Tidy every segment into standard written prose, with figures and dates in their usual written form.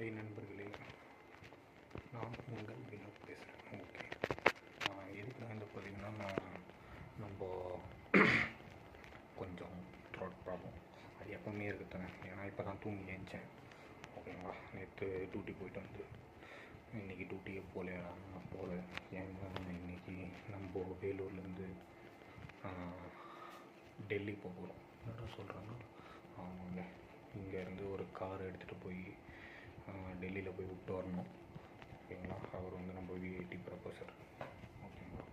Hi நண்பர்களே, நான் உங்கள் வினோத் பேசுகிறேன். ஓகே, எதுக்கு நான் இந்த பதிவுனா, நம்ம கொஞ்சம் த்ரோட் ப்ராப்ளம் அது எப்போவுமே இருக்குதானே. ஏன்னா இப்போ தான் தூங்கி எழுந்தேன். ஓகேங்களா, நேற்று டியூட்டி போயிட்டு வந்து இன்றைக்கி டியூட்டியே போகலையா போகல. ஏன்னா இன்றைக்கி நம்ம வேலூர்லேருந்து டெல்லி போக போகிறோம். என்ன சொல்கிறேன்னா, அவங்க இங்கேருந்து ஒரு கார் எடுத்துகிட்டு போய் டெல்லியில் போய் விட்டு வரணும். ஓகேங்களா, அவர் வந்து நம்ம விஐடி ப்ரொஃபஸர். ஓகேங்களா,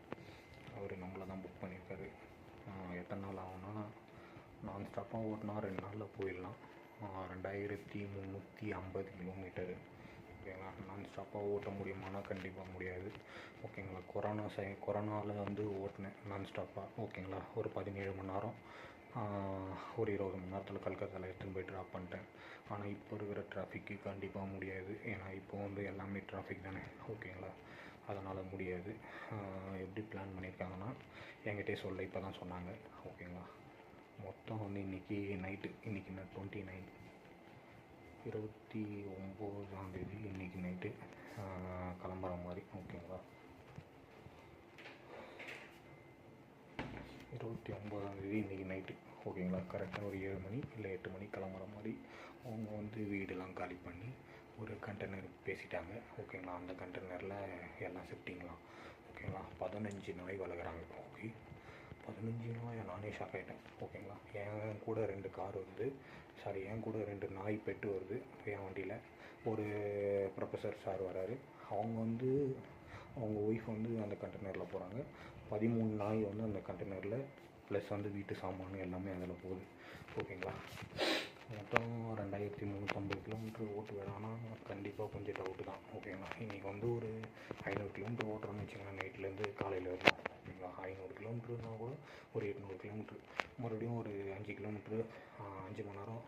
அவர் நம்மளை தான் புக் பண்ணியிருக்காரு. எத்தனை நாள் ஆகும்னா, நான் ஸ்டாப்பாக ஓட்டினா 2 நாளில் போயிடலாம். 2350 கிலோமீட்டரு. ஓகேங்களா, நான் ஸ்டாப்பாக ஓட்ட முடியுமானா கண்டிப்பாக முடியாது. ஓகேங்களா, கொரோனாவில் வந்து ஓட்டினேன் நான் ஸ்டாப்பாக. ஓகேங்களா, ஒரு 17 மணி நேரம், ஒரு 20 மணி நேரத்தில் கல்கத்தாவில் எடுத்துன்னு போய் ட்ராப் பண்ணிட்டேன். ஆனால் இப்போ இருக்கிற டிராஃபிக்கு கண்டிப்பாக முடியாது. ஏன்னா இப்போ வந்து எல்லாமே டிராஃபிக் தானே. ஓகேங்களா, அதனால் முடியாது. எப்படி பிளான் பண்ணியிருக்காங்கன்னா, என்கிட்டே சொல்ல இப்போ தான் சொன்னாங்க. ஓகேங்களா, மொத்தம் வந்து இன்றைக்கி நைட்டு, இன்றைக்கி நான் 29 29ஆந்தேதி இன்றைக்கி நைட்டு கிளம்புற மாதிரி. ஓகேங்களா, 29ஆந்தேதி இன்றைக்கி நைட்டு. ஓகேங்களா, கரெக்டாக ஒரு 7 மணி இல்லை 8 மணி கிளம்புற மாதிரி. அவங்க வந்து வீடெல்லாம் காலி பண்ணி ஒரு கண்டெய்னர் பேசிட்டாங்க. ஓகேங்களா, அந்த கண்டெய்னரில் எல்லாம் ஷிஃப்டிங்கலாம். ஓகேங்களா, 15 நாய் வளர்க்குறாங்க. ஓகே, 15 நாய், நானே ஷாக் ஆகிட்டேன். ஓகேங்களா, என் கூட 2 கார் வருது, என் கூட 2 நாய் பெட்டு வருது என் வண்டியில். ஒரு ப்ரொஃபஸர் சார் வராரு. அவங்க ஒய்ஃப் வந்து அந்த கண்டெய்னரில் போகிறாங்க. 13 நாய் வந்து அந்த கண்டெய்னரில், ப்ளஸ் வந்து வீட்டு சாமான் எல்லாமே அதில் போகுது. ஓகேங்களா, மொத்தம் 2350 கிலோமீட்டர் ஓட்டுவேன். ஆனால் கண்டிப்பாக கொஞ்சம் டவுட்டு தான். ஓகேங்களா, இன்றைக்கி வந்து ஒரு 500 கிலோமீட்டர் ஓட்டுறோன்னு வச்சுக்கோங்க, நைட்லேருந்து காலையில் வரலாம். ஓகேங்களா, 500 கிலோமீட்டருனால் கூட ஒரு 800 கிலோமீட்ரு, மறுபடியும் ஒரு 5 கிலோமீட்ரு 5 மணி நேரம்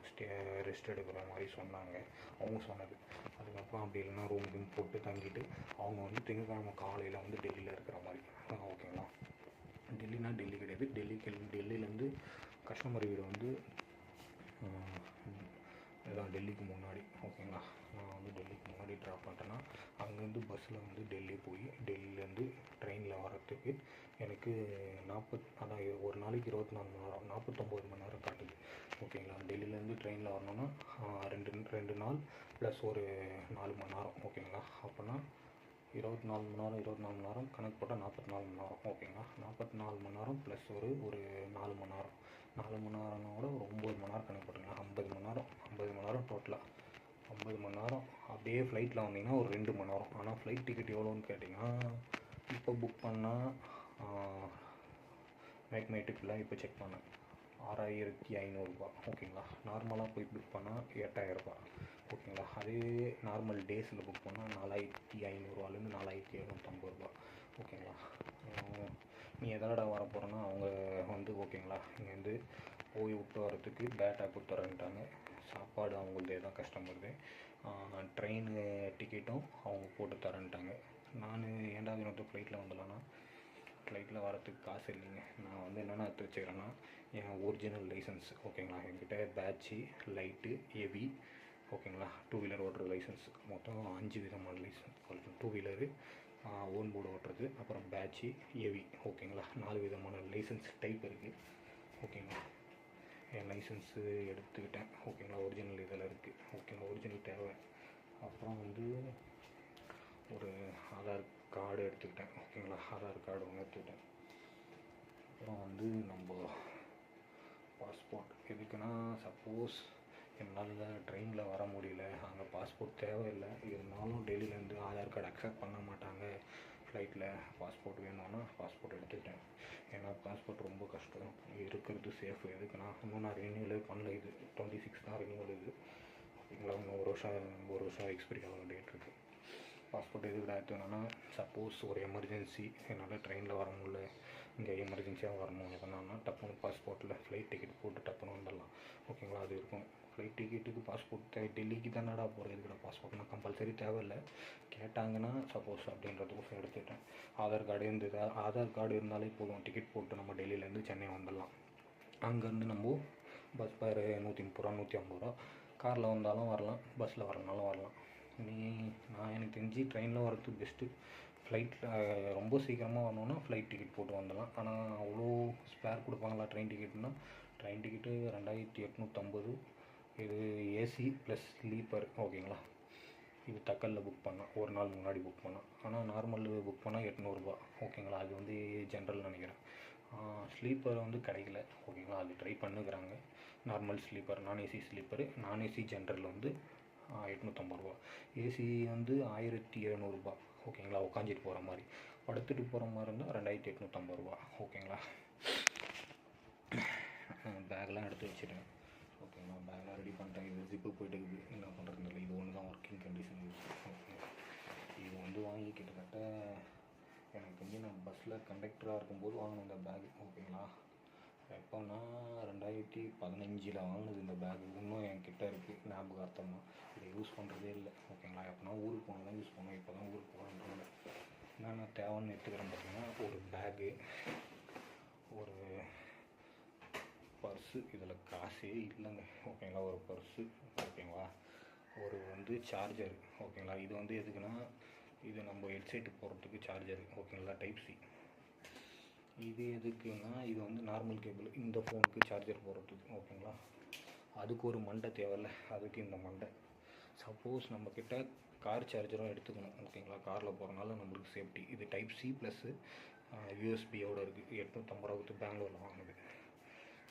ரெஸ்ட் எடுக்கிற மாதிரி சொன்னாங்க அவங்க சொன்னது. அதுக்கப்புறம் அப்படி இல்லைன்னா ரூம் போட்டு தங்கிட்டு அவங்க வந்து திங்கட்கிழமை காலையில் வந்து டெல்லியில் இருக்கிற மாதிரி. ஓகேங்களா, டெல்லினா டெல்லி கிடையாது, டெல்லியிலேருந்து கஸ்டமர் வீடு வந்து இதுதான் டெல்லிக்கு முன்னாடி. ஓகேங்களா, நான் வந்து டெல்லிக்கு முன்னாடி ட்ராப் பண்ணிட்டேன்னா அங்கேருந்து பஸ்ஸில் வந்து டெல்லி போய் டெல்லியிலேருந்து ட்ரெயினில் வரத்துக்கு எனக்கு அதான் ஒரு நாளைக்கு 24 மணி நேரம், 49 மணி நேரம் காட்டுது. ஓகேங்களா, டெல்லியிலேருந்து ட்ரெயினில் வரணுன்னா 2 நாள் ப்ளஸ் ஒரு 4 மணி நேரம். ஓகேங்களா, அப்போனா 24 மணி நேரம் கணக்கு போட்டால் 44 மணி நேரம். ஓகேங்களா, 44 மணி நேரம் ப்ளஸ் ஒரு 4 மணி நேரம். 4 மணி நேரம்னா கூட ஒரு 9 மணி நேரம் கணக்கு போட்டுங்க. 50 மணி நேரம் டோட்டலாக. 50 மணி நேரம் அப்படியே ஃப்ளைட்டில் வந்தீங்கன்னா ஒரு 2 மணி நேரம். ஆனால் ஃப்ளைட் டிக்கெட் எவ்வளோன்னு கேட்டிங்கன்னா, இப்போ புக் பண்ணால் மேக்மேட்டிக்கில் இப்போ செக் பண்ணேன் 6500 ரூபா. ஓகேங்களா, நார்மலாக போய் புக் பண்ணால் 8000 ரூபா. ஓகேங்களா, அதே நார்மல் டேஸில் புக் பண்ணால் 4500 4750 ரூபா. ஓகேங்களா, நீ எதோட வர போகிறேன்னா அவங்க வந்து ஓகேங்களா இங்கேருந்து போய் விட்டு வரத்துக்கு பேட்டா கொடுத்துறேன்ட்டாங்க. சாப்பாடு அவங்களதே தான், கஸ்டமர்தே. ட்ரெயின் டிக்கெட்டும் அவங்க போட்டு தரேன்ட்டாங்க. நான் ஏன்டா இன்னொரு ஃப்ளைட்டில் வந்துடலான்னா, ஃப்ளைட்டில் வரத்துக்கு காசு இல்லைங்க. நான் வந்து என்னென்ன எடுத்து வச்சுக்கிறேன்னா, என் ஒரிஜினல் லைசன்ஸ். ஓகேங்களா, என்கிட்ட பேட்சு, லைட்டு, ஹெவி. ஓகேங்களா, 2 வீலர் ஓட்டுற லைசன்ஸ். மொத்தம் 5 விதமான லைசன்ஸ். 2 வீலரு, ஓன் போர்டு ஓட்டுறது, அப்புறம் பேட்சு, ஹெவி. ஓகேங்களா, 4 விதமான லைசன்ஸ் டைப் இருக்குது. ஓகேங்களா, என் லைசன்ஸு எடுத்துக்கிட்டேன். ஓகேங்களா, ஒரிஜினல் இதில் இருக்குது. ஓகேங்களா, ஒரிஜினல் தேவை. அப்புறம் வந்து ஒரு ஆதார் கார்டு எடுத்துக்கிட்டேன். ஓகேங்களா, ஆதார் கார்டு ஒன்று எடுத்துக்கிட்டேன். அப்புறம் வந்து நம்ம பாஸ்போர்ட் எதுக்குன்னா, சப்போஸ் என்னால் ட்ரெயினில் வர முடியல, அங்கே பாஸ்போர்ட் தேவையில்லை, இருந்தாலும் டெல்லியிலேருந்து ஆதார் கார்டு அக்செப்ட் பண்ண மாட்டாங்க, ஃப்ளைட்டில் பாஸ்போர்ட் வேணும்னா பாஸ்போர்ட் எடுத்துக்கிட்டேன். ஏன்னா பாஸ்போர்ட் ரொம்ப கஷ்டம், இருக்கிறது சேஃபு. எதுக்குன்னா, இன்னும் நான் ரினியூவலே பண்ணல. இது 26 தான் ரினியூவல். இது ஓகேங்களா, இன்னும் ஒரு வருஷம் எக்ஸ்பைரி ஆகிற டேட் இருக்குது. பாஸ்போர்ட் எதுக்கு எடுத்துக்கணும்னா, சப்போஸ் ஒரு எமர்ஜென்சி என்னால் ட்ரெயினில் வர முடியல, இங்கே எமர்ஜென்சியாக வரணும் எதனால்னா, டப்புன்னு பாஸ்போர்ட்டில் ஃப்ளைட் டிக்கெட் போட்டு டப்புன்னு வந்துடலாம். ஓகேங்களா, அது இருக்கும். ஃப்ளைட் டிக்கெட்டுக்கு பாஸ்போர்ட் டெல்லிக்கு தானடா போகிற, இதுக்கிட்ட பாஸ்போர்ட்னா கம்பல்சரி தேவையில்லை. கேட்டாங்கன்னா சப்போஸ் அப்படின்றதுக்கோசம் எடுத்துக்கிட்டேன். ஆதார் கார்டு இருந்தாலே போதும், டிக்கெட் போட்டு நம்ம டெல்லியிலேருந்து சென்னை வந்துடலாம். அங்கேருந்து நம்ம பஸ் ஃபேர் 130 ரூபா 150 ரூபா. காரில் வந்தாலும் வரலாம், பஸ்ஸில் வரனாலும் வரலாம். நீ நான் எனக்கு தெரிஞ்சு ட்ரெயினில் வரது பெஸ்ட்டு. ஃப்ளைட்டில் ரொம்ப சீக்கிரமாக வரணுன்னா ஃப்ளைட் டிக்கெட் போட்டு வந்துடலாம். ஆனால் அவ்வளோ ஸ்பேர் கொடுப்பாங்களா ட்ரெயின் டிக்கெட்னா? Train ticket 2850. இது ஏசி ப்ளஸ் ஸ்லீப்பர் ஓகேங்களா. இது தக்கலில் புக் பண்ணால் ஒரு நாள் முன்னாடி புக் பண்ணால். ஆனால் நார்மல் புக் பண்ணால் 800 ஓகேங்களா. அது வந்து ஜென்ரல் நினைக்கிறேன். ஸ்லீப்பர் வந்து கிடைக்கல ஓகேங்களா. அது ட்ரை பண்ணுக்கிறாங்க. நார்மல் ஸ்லீப்பர், நான் ஏசி ஸ்லீப்பரு, நான் ஏசி ஜென்ரல் வந்து 850. ஏசி வந்து 1700 ஓகேங்களா. உட்காந்துட்டு போகிற மாதிரி. படுத்துட்டு போகிற மாதிரி இருந்தால் 2850 ஓகேங்களா. பேக்லாம் எடுத்து வச்சுட்டேன் ஓகேங்களா. பேக்லாம் ரெடி பண்ணிட்டேன். இது ஜிப்பு போய்ட்டு இருக்குது, என்ன பண்ணுறதுன்னு இல்லை. இது ஒன்று தான் ஒர்க்கிங் கண்டிஷன் இருக்குது ஓகேங்களா. இது வந்து வாங்கி கிட்டத்தட்ட எனக்கு தெரிஞ்சு நான் பஸ்ஸில் கண்டக்டராக இருக்கும்போது வாங்கினேன் இந்த பேக் ஓகேங்களா. எப்போனா 2015 வாங்கினது இந்த பேக். இன்னும் என்கிட்ட இருக்குது ஞாபகார்த்தமாக. இதை யூஸ் பண்ணுறதே இல்லை ஓகேங்களா. எப்போனா ஊருக்கு போனால் தான் யூஸ் பண்ணுவேன். இப்போ தான் ஊருக்கு போகணுன்றதில்ல. என்னென்ன தேவைன்னு எடுத்துக்கிறேன் பார்த்தீங்கன்னா, ஒரு பேகு, ஒரு பர்ஸு, இதில் காசே இல்லைங்க ஓகேங்களா. ஒரு பர்ஸு ஓகேங்களா. ஒரு வந்து சார்ஜர் ஓகேங்களா. இது வந்து எதுக்குன்னா, இது நம்ம ஹெட்செட்டு போடுறதுக்கு சார்ஜர் ஓகேங்களா, டைப் சி. இது எதுக்குன்னா, இது வந்து நார்மல் கேபிள், இந்த ஃபோனுக்கு சார்ஜர் போடுறதுக்கு ஓகேங்களா. அதுக்கு ஒரு மண்டை தேவையில்ல, அதுக்கு இந்த மண்டை. சப்போஸ் நம்மக்கிட்ட கார் சார்ஜரும் எடுத்துக்கணும் ஓகேங்களா. காரில் போகிறனால நம்மளுக்கு சேஃப்டி. இது டைப் சி ப்ளஸ்ஸு யூஎஸ்பியோடு இருக்குது. 850 பெங்களூரில் வாங்கினது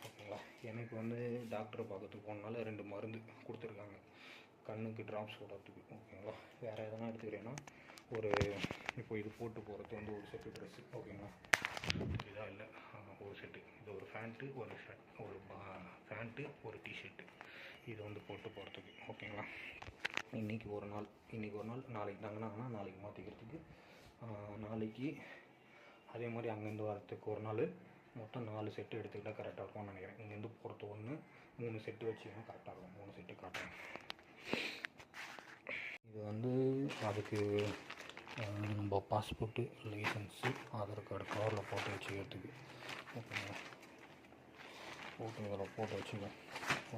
ஓகேங்களா. எனக்கு வந்து டாக்டரை பார்க்கறதுக்கு போனால 2 மருந்து கொடுத்துருக்காங்க கண்ணுக்கு ட்ராப்ஸ் போடுறதுக்கு ஓகேங்களா. வேறு எதனா எடுத்துக்கிறேன்னா, ஒரு இப்போ இது போட்டு போகிறது வந்து ஒரு செட்டு ட்ரெஸ்ஸு ஓகேங்களா. இதாக இல்லை, ஒரு செட்டு. இது ஒரு ஃபேண்ட்டு, ஒரு ஷர்ட், ஒரு ஃபேண்ட்டு, ஒரு டிஷர்ட்டு. இது வந்து போட்டு போகிறதுக்கு ஓகேங்களா. இன்றைக்கி ஒரு நாள், நாளைக்கு தங்கினாங்கன்னா நாளைக்கு மாற்றிக்கிறதுக்கு, நாளைக்கு அதே மாதிரி அங்கேருந்து வரத்துக்கு ஒரு நாள், மொத்தம் 4 செட்டு எடுத்துக்கிட்டால் கரெக்டாக இருக்கும்னு நினைக்கிறேன். இங்கேருந்து போகிறது 1, 3 செட்டு வச்சுன்னா கரெக்டாக இருக்கும். 3 செட்டு காட்டுறேன். இது வந்து அதுக்கு நம்ம பாஸ்போர்ட்டு, லைசன்ஸு, ஆதார் கார்டு கவரில் போட்டு வச்சுக்கிறதுக்கு ஓகேங்களா. போட்டு இதில் போட்டு வச்சுக்கோங்க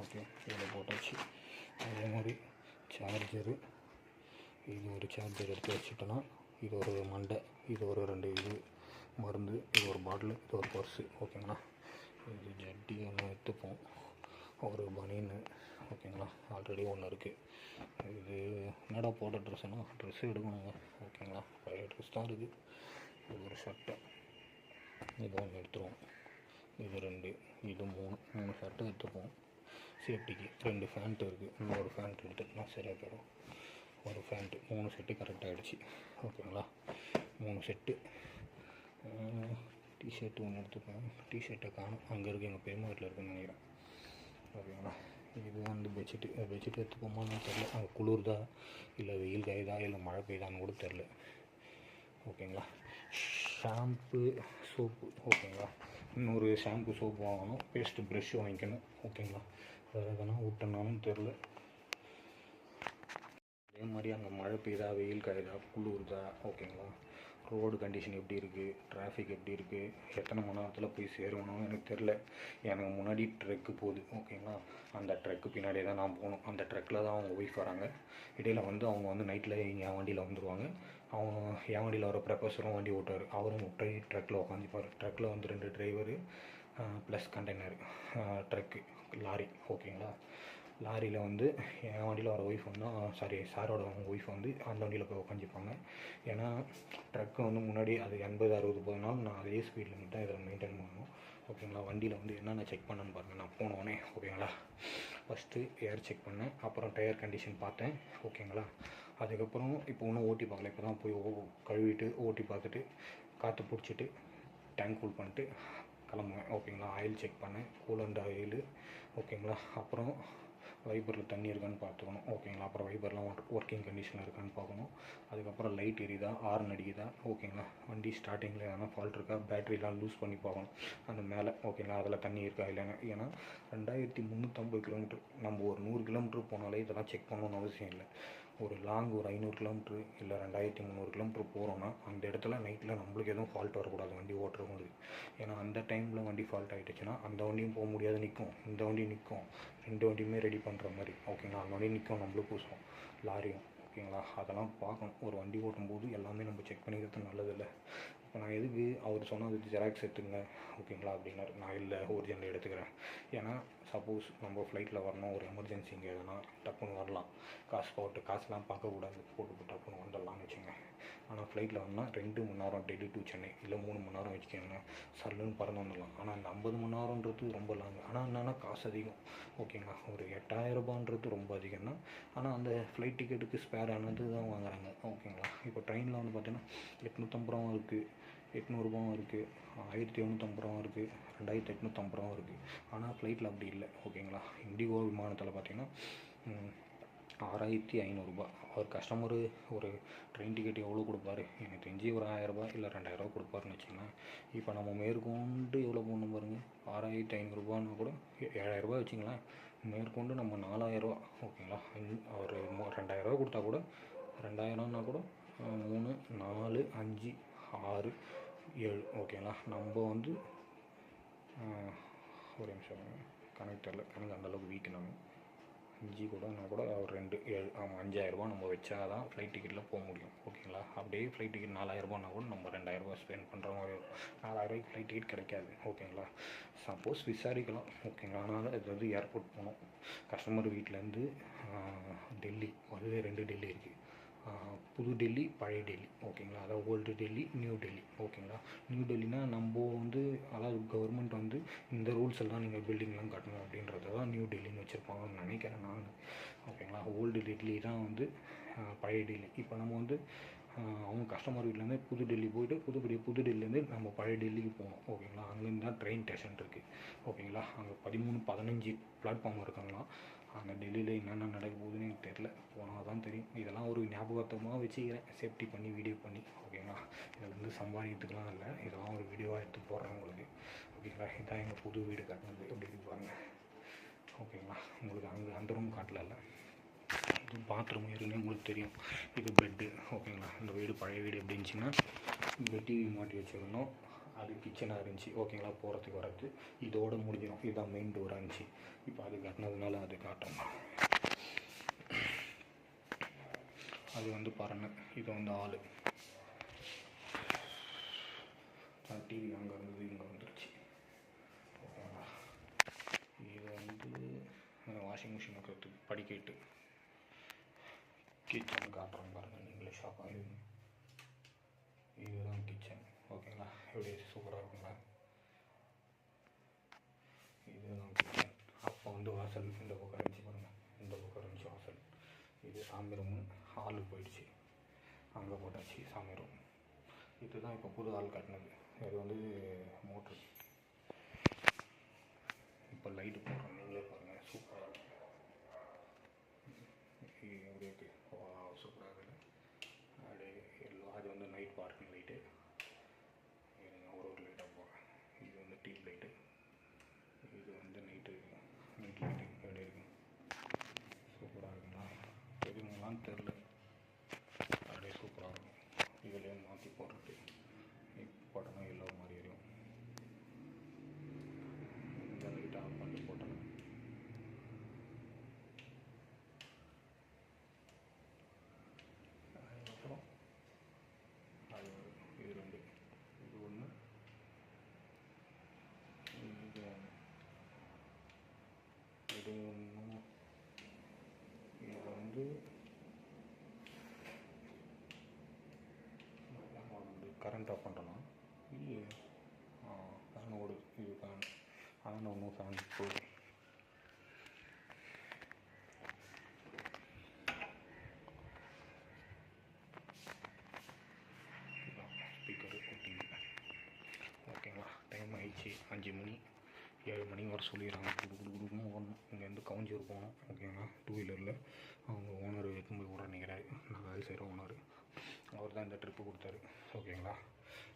ஓகே. இதில் போட்டு வச்சு அதே மாதிரி சார்ஜரு, இது ஒரு சார்ஜர் எடுத்து வச்சுட்டோன்னா, இது ஒரு மண்டை, இது ஒரு 2 இது மருந்து, இது ஒரு பாட்டிலு, இது ஒரு பர்ஸு ஓகேங்களா. இது ஜட்டி ஒன்று எடுத்துப்போம், ஒரு பனியனு ஓகேங்களா. ஆல்ரெடி ஒன்று இருக்குது. இது என்னடா போட்ட ட்ரெஸ்ஸுன்னா, ட்ரெஸ்ஸு எடுக்கணுங்க ஓகேங்களா. பழைய ட்ரெஸ் தான் இருக்குது. இது ஒரு ஷர்ட்டு, இது ஒன்று எடுத்துருவோம். இது 2, இது 3 ஷர்ட்டு எடுத்துப்போம் சேஃப்டிக்கு. 2 ஃபேண்ட்டு இருக்குது, இன்னொரு ஃபேண்ட் எடுத்துக்கிட்டோம்னா சரியாக போயிடும். ஒரு ஃபேண்ட்டு, 3 செட்டு கரெக்டாக ஆகிடுச்சு ஓகேங்களா. 3 செட்டு. டிஷர்ட்டு ஒன்று எடுத்துப்பேன். டிஷர்ட்டை காணும், அங்கே இருக்குது, எங்கள் பெரியம்மா வீட்டில் இருக்குதுன்னு நினைக்கிறேன் ஓகேங்களா. இது வந்து பெட்ஷீட்டு எடுத்துப்போமான்னு தெரில. அங்கே குளிர்தா இல்லை வெயில் காயுதா இல்லை மழை பெய்யுதான்னு கூட தெரில ஓகேங்களா. ஷாம்பு, சோப்பு ஓகேங்களா. இன்னொரு ஷாம்பு, சோப்பு வாங்கணும். பேஸ்ட்டு, ப்ரெஷ்ஷு வாங்கிக்கணும் ஓகேங்களா. வேறு எதனா விட்டனாலும் தெரில. அதே மாதிரி அங்கே மழை பெய்யுதா, வெயில் காயுதா, குளிர்தா ஓகேங்களா. ரோடு கண்டிஷன் எப்படி இருக்குது, டிராஃபிக் எப்படி இருக்குது, எத்தனை மணி நேரத்தில் போய் சேரணும் எனக்கு தெரில. எனக்கு முன்னாடி ட்ரக்கு போகுது ஓகேங்களா. அந்த ட்ரக்கு பின்னாடியே தான் நான் போகணும். அந்த ட்ரக்கில் தான் அவங்க ஒய்ஃப் வராங்க. இடையில் வந்து அவங்க வந்து நைட்டில் என் வண்டியில் வந்துடுவாங்க. அவங்க என் வண்டியில் வர ப்ரொஃபஸரும் வண்டி ஓட்டுவார். அவரும் ட்ரக்கில் உட்காந்துப்பார். ட்ரக்கில் வந்து 2 driver plus container truck, lorry ஓகேங்களா. லாரியில் வந்து என் வண்டியில் வர ஒய்ஃப் வந்து சாரோட அவங்க ஒய்ஃப் வந்து அந்த வண்டியில் போய் உட்காந்துப்பாங்க. ஏன்னா ட்ரக்கு வந்து முன்னாடி அது 80-60 போதுனாலும் நான் அதே ஸ்பீட் லிமிட் தான் இதில் மெயின்டைன் பண்ணணும் ஓகேங்களா. வண்டியில் வந்து என்னென்ன செக் பண்ணேன்னு பாருங்கள். நான் போனோடனே ஓகேங்களா, ஃபஸ்ட்டு ஏர் செக் பண்ணேன், அப்புறம் டயர் கண்டிஷன் பார்த்தேன் ஓகேங்களா. அதுக்கப்புறம் இப்போ இன்னும் ஓட்டி பார்க்கல, இப்போ தான் போய் கழுவிட்டு ஓட்டி பார்த்துட்டு காற்று பிடிச்சிட்டு டேங்க் ஃபுல் பண்ணிட்டு கிளம்புவேன் ஓகேங்களா. ஆயில் செக் பண்ணேன், கூலண்ட் ஆயிலு ஓகேங்களா. அப்புறம் வைப்பரில் தண்ணி இருக்கான்னு பார்த்துக்கணும் ஓகேங்களா. அப்புறம் வைப்பர்லாம் ஒர்க்கிங் கண்டிஷனில் இருக்கான்னு பார்க்கணும். அதுக்கப்புறம் லைட் எரியுதா, ஹார்ன் அடிக்குதா ஓகேங்களா. வண்டி ஸ்டார்டிங்கில் எதனா ஃபால்ட் இருக்கா, பேட்டரிலாம் லூஸ் பண்ணி பார்க்கணும் அந்த மேலே ஓகேங்களா. அதில் தண்ணி இருக்கா இல்லைன்னு. ஏன்னா 2350 கிலோமீட்டர், நம்ம ஒரு 100 கிலோமீட்டர் போனாலே இதெல்லாம் செக் பண்ணணும்னு அவசியம் இல்லை. ஒரு லாங் ஒரு 500 கிலோமீட்ரு இல்லை 2300 கிலோமீட்டர் போகிறோன்னா அந்த இடத்துல நைட்டில் நம்மளுக்கு எதுவும் ஃபால்ட் வரக்கூடாது வண்டி ஓட்டுறவங்களுக்கு. ஏன்னா அந்த டைமில் வண்டி ஃபால்ட் ஆகிட்டுச்சுன்னா அந்த வண்டியும் போக முடியாது, நிற்கும். இந்த வண்டி நிற்கும், 2 வண்டியுமே ரெடி பண்ணுற மாதிரி ஓகேங்களா. அந்த வண்டி நிற்கும், நம்மளும் பூசும் லாரியும் ஓகேங்களா. அதெல்லாம் பார்க்கணும். ஒரு வண்டி ஓட்டும்போது எல்லாமே நம்ம செக் பண்ணிக்கிறது நல்லதில்லை. இப்போ நான் எதுக்கு அவர் சொன்னால் அது ஜெராக்ஸ் எடுத்துங்க ஓகேங்களா அப்படின்னாரு. நான் இல்லை ஒரிஜினல் எடுத்துக்கிறேன். ஏன்னா சப்போஸ் நம்ம ஃப்ளைட்டில் வரணும், ஒரு எமர்ஜென்சி இங்கே எதுனா டப்புன்னு வரலாம், காசுலாம் பார்க்கக்கூடாது, போட்டு டப்புன்னு வந்துடலாம்னு வச்சுங்க. ஆனால் ஃப்ளைட்டில் வரணும்னா 2 மணி நேரம் டெல்லி டு சென்னை, இல்லை 3 மணி நேரம் வச்சுக்கோங்க, சல்லுன்னு பறந்து வந்துடலாம். ஆனால் அந்த 50 மணி நேரன்றது ரொம்ப லாங். ஆனால் என்னென்னா காசு அதிகம் ஓகேங்களா. ஒரு 8000 ரூபான்றது ரொம்ப அதிகம் தான். ஆனால் அந்த ஃப்ளைட் டிக்கெட்டுக்கு ஸ்பேர் ஆனது தான் வாங்குறாங்க ஓகேங்களா. இப்போ ட்ரெயினில் வந்து பார்த்தீங்கன்னா 850 ரூபாவும் இருக்குது, 800 ரூபாவும் இருக்குது, 1750 ரூபாவும் இருக்குது, 2850 ரூபாவும் இருக்குது. ஆனால் ஃப்ளைட்டில் அப்படி இல்லை ஓகேங்களா. இண்டிகோ விமானத்தில் பார்த்தீங்கன்னா 6500 ரூபா. அவர் கஸ்டமரு ஒரு ட்ரெயின் டிக்கெட் எவ்வளோ கொடுப்பாரு, எனக்கு தெரிஞ்சு ஒரு 1000 ரூபா இல்லை 2000 ரூபா கொடுப்பாருன்னு வச்சுக்கோங்களேன். இப்போ நம்ம மேற்கொண்டு எவ்வளோ போடணும் பாருங்கள், 6500 ரூபான்னா கூட 7000 ரூபா வச்சுங்களேன். மேற்கொண்டு நம்ம 4000 ரூபா ஓகேங்களா. ஒரு 2000 ரூபா கொடுத்தா கூட 2000ன்னா கூட 3 4 5 6 7 ஓகேங்களா. நம்ம வந்து ஒரு நிமிஷம் கணக்கு தெரில, கணக்கு அந்தளவுக்கு வீக்கு நம்ம 5 கூடனா கூட ஒரு 2 7 ஆமாம் 5000 ரூபா நம்ம வச்சா தான் ஃப்ளைட் டிக்கெட்டில் போக முடியும் ஓகேங்களா. அப்படியே ஃப்ளைட் டிக்கெட் 4000 ரூபானா கூட நம்ம 2000 ரூபா ஸ்பெண்ட் பண்ணுற மாதிரி இருக்கும். 4000 ரூபாய்க்கு ஃப்ளைட் டிக்கெட் கிடைக்காது ஓகேங்களா. சப்போஸ் விசாரிக்கலாம் ஓகேங்களா. அதனால் இது வந்து ஏர்போர்ட் போகணும். கஸ்டமர் வீட்டிலேருந்து டெல்லி, அதுவே 2 டெல்லி இருக்குது, புது டெல்லி, பழைய டெல்லி ஓகேங்களா. அதாவது ஓல்டு டெல்லி, நியூ டெல்லி ஓகேங்களா. நியூ டெல்லினா நம்ம வந்து அதாவது கவர்மெண்ட் வந்து இந்த ரூல்ஸ் எல்லாம் நீங்கள் பில்டிங்லாம் கட்டணும் அப்படின்றது தான் நியூ டெல்லின்னு வச்சுருப்பாங்கன்னு நினைக்கிறேன் நான் ஓகேங்களா. ஓல்டு டெல்லி தான் வந்து பழைய டெல்லி. இப்போ நம்ம வந்து அவங்க கஸ்டமர் வீட்டிலேருந்து புது டெல்லி போய்ட்டு புது டெல்லிலேருந்து நம்ம பழைய டெல்லிக்கு போகணும் ஓகேங்களா. அங்கேருந்து தான் ட்ரெயின் ஸ்டேஷன் இருக்குது ஓகேங்களா. அங்கே 13-15 பிளாட்ஃபார்ம் இருக்காங்களாம். அங்கே டெல்லியில் என்னென்ன நடக்க போகுதுன்னு எனக்கு தெரில, போனால் தான் தெரியும். இதெல்லாம் ஒரு ஞாபகத்தமாக வச்சுக்கிறேன், சேஃப்டி பண்ணி வீடியோ பண்ணி ஓகேங்களா. இதில் வந்து சம்பாதிக்கிறதுக்கெலாம் இல்லை, இதெல்லாம் ஒரு வீடியோவாக எடுத்து போடுறேன் உங்களுக்கு ஓகேங்களா. இதான் எங்கள் புது வீடு காட்டினது எப்படி இருப்பாங்க ஓகேங்களா. உங்களுக்கு அங்கே அந்த ரூம் காட்டல, இது பாத்ரூம் ஏறினே உங்களுக்கு தெரியும். இது பெட்டு ஓகேங்களா. இந்த வீடு பழைய வீடு எப்படி இருந்துச்சுன்னா இங்கே டிவி மாட்டி வச்சுருந்தோம், அது கிச்சனாக இருந்துச்சு ஓகேங்களா. போகிறதுக்கு வரது இதோடு முடிஞ்சிடும். இதுதான் மெயின் டோராக இருந்துச்சு. இப்போ அது கட்டினதுனால அது காட்டணும். அது வந்து பாருங்கள், இது வந்து ஆள் டிவி அங்கே இருந்தது இங்கே வந்துருச்சு ஓகேங்களா. இது வந்து வாஷிங் மிஷின் வைக்கிறதுக்கு படிக்கட்டு. கிச்சன் காட்டுறோம் பாருங்கள், நீங்களே ஷாப் ஆகிடுங்க. இதுதான் கிச்சன் ஓகேங்களா. எப்படி சூப்பராக இருக்குங்களா. இதுதான் கிச்சன். அப்போ வந்து வாசல் இந்த பக்கம் இருந்துச்சு பாருங்கள், இந்த பக்கம் இருந்துச்சு வாசல். இது சாமி ரூமு, ஹாலு போயிடுச்சு, அங்கே போட்டாச்சு சாமி ரூம். இதுதான் இப்போ புது ஹால் கட்டினது. இது வந்து மோட்ரு. இப்போ லைட்டு போடுறோம், நீங்களே பாருங்கள், சூப்பராக இருக்கும். எப்படி இருக்குது, சூப்பராக இருக்குது. அப்படியே எல்லாம் அது வந்து நைட் பார்க்கிங் லைட்டு. ஒரு லைட்டாக போடுறேன். இது வந்து டியூப் லைட்டு, இது வந்து நைட் லைட்டு. எப்படி இருக்கு, சூப்பராக இருக்குங்களா. எதுங்களான்னு தெரில, அப்படியே சூப்பராக இருக்கும். இதுலேயே மாற்றி போடுறது, போட்டோன்னா எல்லோ மாதிரி இருக்கும். இந்த லைட் ஆஃப் பண்ணி போட்டோன்னா அதுக்கப்புறம் அது இது 2, இது 1, இது 1, இது 1. இது வந்து கரண்ட் ஆஃப் பண்ணுறோன்னா இது ஃபேன் ஓடுது, இது ஃபேன். ஆனால் ஒன்றும் ஃபேன் போகுது. ஸ்பீக்கரு ஓட்டிங்க ஓகேங்களா. டைம் ஆகிடுச்சு, 5 மணி. 7 மணி வர சொல்லிடுறாங்க. குடுக்குன்னு ஓடணும். இங்கேருந்து கவுஞ்சூர் போகணும் ஓகேங்களா. 2 வீலரில் அவங்க ஓனர் எடுத்து போய் விட நினைக்கிறாரு, நான் வேலை செய்கிற ஓனர். அவர் தான் இந்த ட்ரிப்பு கொடுத்தாரு ஓகேங்களா.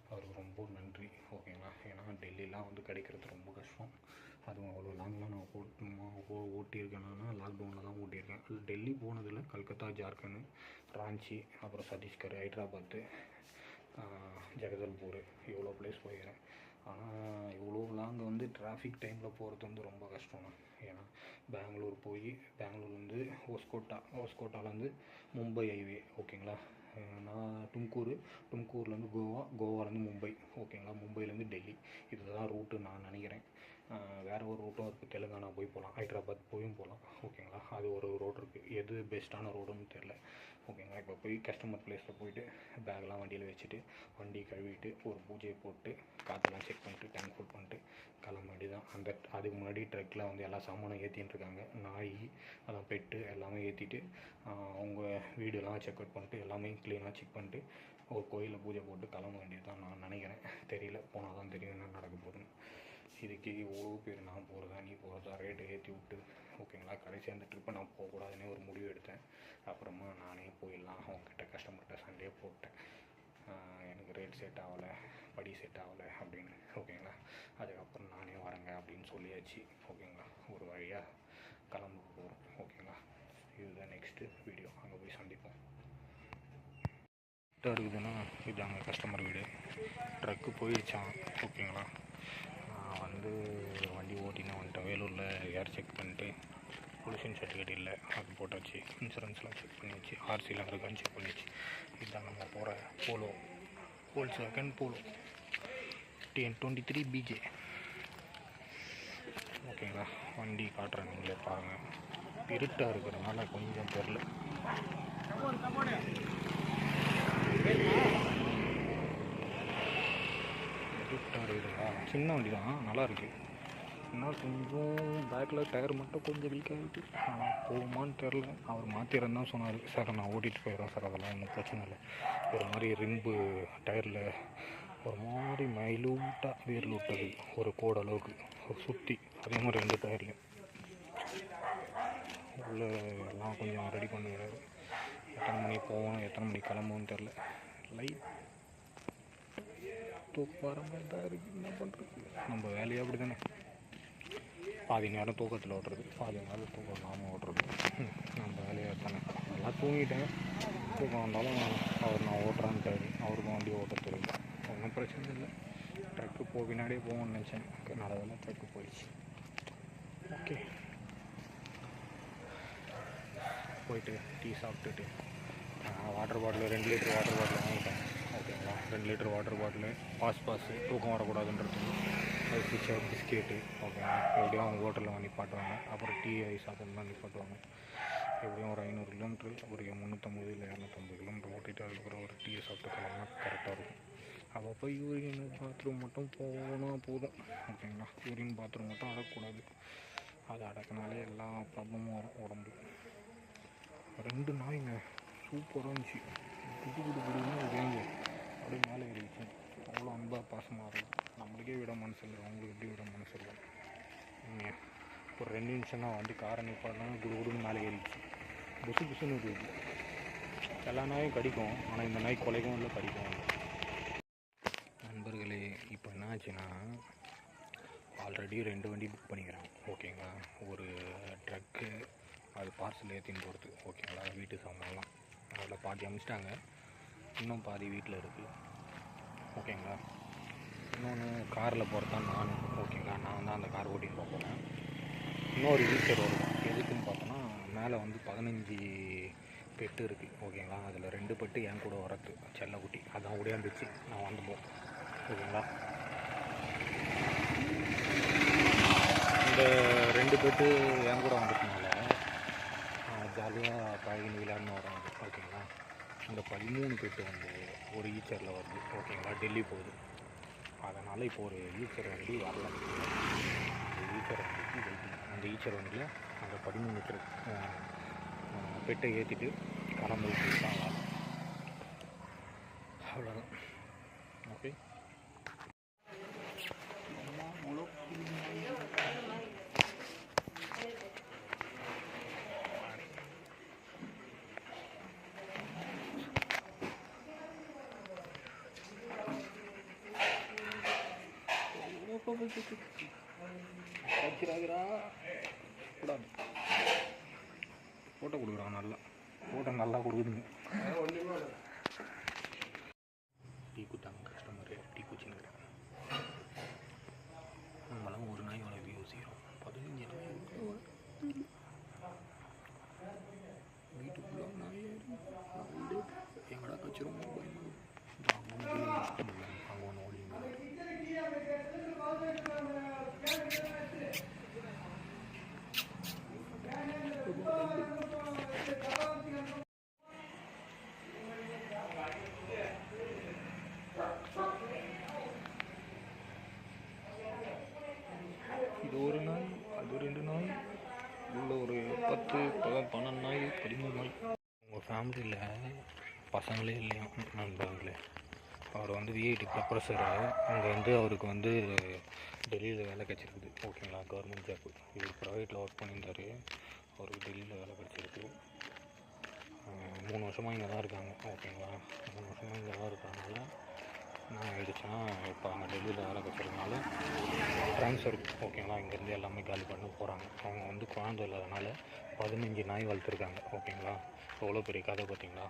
அவருக்கு ரொம்ப நன்றி ஓகேங்களா. ஏன்னா டெல்லிலாம் வந்து கிடைக்கிறது ரொம்ப கஷ்டம். அதுவும் அவ்வளோ லாங்லாம் நான் ஓட்டியிருக்கேன்னா லாக்டவுனில் தான் ஓட்டியிருக்கேன். டெல்லி போனதில் கல்கத்தா, ஜார்க்கண்ட், ராஞ்சி, அப்புறம் சத்தீஸ்கர், ஹைதராபாத்து, ஜெகதல்பூர், இவ்வளோ பிளேஸ் போயிருக்கேன். ஆனால் இவ்வளோ லாங் வந்து டிராஃபிக் டைமில் போகிறது வந்து ரொம்ப கஷ்டம்ண்ணா. ஏன்னா பெங்களூர் போய் பெங்களூர்லேருந்து ஹோஸ்கோட்டாலேருந்து மும்பை ஹைவே ஓகேங்களா. நான் தும்கூர்லேருந்து கோவாலேருந்து மும்பை ஓகேங்களா. மும்பைலேருந்து டெல்லி, இதுதான் ரூட்டு நான் நினைக்கிறேன். வேறு ஒரு ரூட்டும் இருக்குது, தெலுங்கானா போய் போகலாம், ஹைதராபாத் போயும் போகலாம் ஓகேங்களா. அது ஒரு ரோடு இருக்குது, எது பெஸ்ட்டான ரோடுன்னு தெரில ஓகேங்களா. இப்போ போய் கஸ்டமர் ப்ளேஸில் போய்ட்டு பேக்லாம் வண்டியில் வச்சுட்டு வண்டி கழுவிட்டு ஒரு பூஜையை போட்டு காற்றெல்லாம் செக் பண்ணிட்டு டேங்க் ஃபுல் பண்ணிட்டு கிளம்ப வேண்டியதான். அதுக்கு முன்னாடி ட்ரக்கில் வந்து எல்லா சாமானும் ஏற்றின்னு இருக்காங்க. நாய் அதான் பெட்டு எல்லாமே ஏற்றிட்டு அவங்க வீடெல்லாம் செக் அவுட் பண்ணிட்டு எல்லாமே க்ளீனாக செக் பண்ணிட்டு ஒரு கோயிலில் பூஜை போட்டு கிளம்ப வேண்டியது தான் நான் நினைக்கிறேன். தெரியல, போனால் தான் தெரியும் என்ன நடக்க போகுதுன்னு. இதுக்கு இவ்வளோ பேர் நான் போகிறதா நீ போகிறதா ரேட்டை ஏற்றி விட்டு ஓகேங்களா. கடைசி அந்த ட்ரிப்பை நான் போகக்கூடாதுன்னே ஒரு முடிவு எடுத்தேன். அப்புறமா நானே போயிடலாம் அவங்கக்கிட்ட கஸ்டமர்கிட்ட சண்டே போட்டேன். எனக்கு ரேட் செட் ஆகலை, படி செட் ஆகலை அப்படின்னு ஓகேங்களா. அதுக்கப்புறம் நானே வரேங்க அப்படின்னு சொல்லியாச்சு ஓகேங்களா. ஒரு வழியாக கிளம்ப போகிறோம் ஓகேங்களா. இதுதான் நெக்ஸ்ட்டு வீடியோ, அங்கே போய் சந்திப்போம். இருக்குதுன்னா இது அங்கே கஸ்டமர் வீடு. ட்ரக்கு போயிடுச்சான் ஓகேங்களா. நான் வந்து வண்டி ஓட்டினா வந்துட்டேன். வேலூரில் ஏர் செக் பண்ணிட்டு பொல்யூஷன் சர்டிஃபிகேட் இல்லை, அது போட்டாச்சு. இன்சூரன்ஸ்லாம் செக் பண்ணியாச்சு, ஆர்சிலாம் இருக்கான்னு செக் பண்ணியாச்சு. இதுதான் நம்ம போகிற polo Volkswagen polo TN23 BJ ஓகேங்களா. வண்டி காட்டுறேன், நீங்களே பாருங்கள். இருட்டாக இருக்கிறதுனால கொஞ்சம் தெரில. இருட்டாக இருக்குதுங்களா. சின்ன வண்டி தான், நல்லா இருக்குது. இன்னும் கொஞ்சம் பேக்கில் டயர் மட்டும் கொஞ்சம் வீக் ஆகிட்டு ஆனால் போகுமான்னு தெரில. அவர் மாற்றிடுறேன்னு தான் சொன்னார். சார் நான் ஓட்டிகிட்டு போயிடுறேன் சார், அதெல்லாம் ஒன்றும் பிரச்சனை இல்லை. ஒரு மாதிரி ரிம்பு டயரில் ஒரு மாதிரி மைலூட்டாக வேரில் விட்டது, ஒரு கோடு அளவுக்கு ஒரு சுற்றி, அதே மாதிரி 2 டயர்லையும் உள்ள எல்லாம் கொஞ்சம் ரெடி பண்ணுறாரு. எத்தனை மணி போவோம் எத்தனை மணி கிளம்புவோன்னு தெரில. லைட் தூக்கம் வர மாதிரி தான் இருக்குது, என்ன பண்ணுறது. நம்ம வேலையே அப்படி தானே, பாதி நேரம் தூக்கத்தில் ஓட்டுறது, பாதி நேரம் தூக்கம் இல்லாமல் ஓட்டுறது. நம்ம வேலையாக தானே. எல்லாம் தூங்கிட்டேன், தூக்கம் வந்தாலும் அவர் நான் ஓட்டுறான்ட்டாரு. அவருக்கும் வண்டி ஓட்ட தெரியல, ஒன்றும் பிரச்சனை இல்லை. ட்ரக்கு பின்னாடியே போகணும்னு நினச்சேன், நல்ல வேலை ட்ரக்கு போயிடுச்சு. ஓகே, போயிட்டு டீ சாப்பிட்டுட்டு water bottle 2 litre water bottle வாங்கிட்டேன் ஓகேங்களா. 2 லிட்டர் வாட்டர் பாட்டிலு பாஸ் தூக்கம் வரக்கூடாதுன்றதுக்கு அது ஃபிஷர் பிஸ்கெட்டு ஓகேங்களா. எப்படியும் அவங்க ஹோட்டலில் வாங்கி நிப்பாட்டுவாங்க. அப்புறம் டீ ஐஸ் சாப்பிட்ணுன்னா நிப்பாட்டுவாங்க. எப்படியும் ஒரு 500 கிலோமீட்ரு, ஒரு 350 இல்லை 250 கிலோமீட்டர் ஓட்டிட்டு அதுக்கப்புறம் ஒரு டீயை சாப்பிட்டு கிளம்புனா கரெக்டாக இருக்கும். அப்போ யூரின் பாத்ரூம் மட்டும் போனால் போதும் ஓகேங்களா. யூரின் பாத்ரூம் மட்டும் அடக்கக்கூடாது, அதை அடக்கினாலே எல்லா ப்ராப்ளமும் வரும் உடம்பு. 2 நாய்ங்க சூப்பராக இருந்துச்சு. குடுன்னு ரேஞ்சு அப்படியே மேலே ஏறிச்சு. அவ்வளோ அன்பாக பாசமாக இருக்கும். நம்மளுக்கே விட மனசு இல்லை, அவங்களுக்கு எப்படி விட மனசு இல்லை. ஒரு 2 நிமிஷம் தான் வண்டி காரை நிப்பாட்டினா குடுன்னு மேலே ஏறிச்சு. புசுன்னு இருக்குது. எல்லா நாயும் கடிக்கும், ஆனால் இந்த நாய் கொலைக்கும் இல்லை கடிக்கும் இல்லை. நண்பர்களே, இப்போ என்ன ஆச்சுன்னா ஆல்ரெடி 2 வண்டி புக் பண்ணிக்கிறேன் ஓகேங்களா. ஒரு ட்ரக்கு, அது பார்சல் ஏற்றின்னு போகிறது ஓகேங்களா. வீட்டு சாமான்லாம் அதில் பாதி அமிச்சிட்டாங்க, இன்னும் பாதி வீட்டில் இருக்குது ஓகேங்களா. இன்னொன்று காரில் போகிறதான் நான் ஓகேங்களா. நான் தான் அந்த கார் ஓட்டின்னு போகிறேன். இன்னொரு ஈச்சர் வரும், எதுக்குன்னு பார்த்தோன்னா மேலே வந்து 15 பெட்டு இருக்குது ஓகேங்களா. அதில் 2 பெட்டு என் கூட வரது செல்லக்குட்டி, அதான் ஓடியாந்துச்சு. நான் வந்துப்போம் ஓகேங்களா. இந்த 2 பெட்டு என் கூட வந்துட்டனால ஜாலியாக பழகின்னு விளையாடுன்னு வரும் ஓகேங்களா. இந்த 13 பெட்டு வந்து ஒரு ஈச்சரில் வருது ஓகேங்களா. டெல்லி போகுது. அதனால் இப்போ ஒரு ஈச்சர் வண்டி வரல. அந்த ஈச்சர் வண்டிக்கு வெயிட்டிங். அந்த ஈச்சர் வண்டியில் அந்த 13 பெட்டை ஏற்றிட்டு கிளம்புறது தான் வேலை. அவ்வளோதான். ஓகே, கூடாது ஃபோட்டோ கொடுக்குறான், நல்லா ஃபோட்டோ நல்லா கொடுக்குதுங்க. டீ குத்தாங்க கஸ்டமரு, டீ குச்சின்னுக்கிறேன். ஃபேமிலியில் பசங்களே இல்லையா நண்பர்களே. அவர் வந்து விஐடி ப்ரொஃபஸரு. அங்கே வந்து அவருக்கு வந்து டெல்லியில் வேலை கிடச்சிருக்குது. ஓகேங்களா, கவர்மெண்ட் ஜாப்பு. இவர் ப்ரைவேட்டில் ஒர்க் பண்ணியிருந்தார். அவருக்கு டெல்லியில் வேலை கிடச்சிருக்கு. 3 வருஷமாக இங்கே தான் இருக்காங்க. ஓகேங்களா, 3 வருஷமாக இங்கே தான் இருக்கிறதுனால என்ன ஆகிடுச்சுன்னா, இப்போ அங்கே டெல்லியில் வேலை கிடச்சிருக்கனால ட்ரான்ஸ்ஃபர். ஓகேங்களா, இங்கேருந்து எல்லாமே காலி பண்ணி போகிறாங்க. அவங்க வந்து குழந்தை இல்லாதனால 15 நாய் வளர்த்துருக்காங்க. ஓகேங்களா, எவ்வளோ பெரிய கதை பார்த்தீங்களா.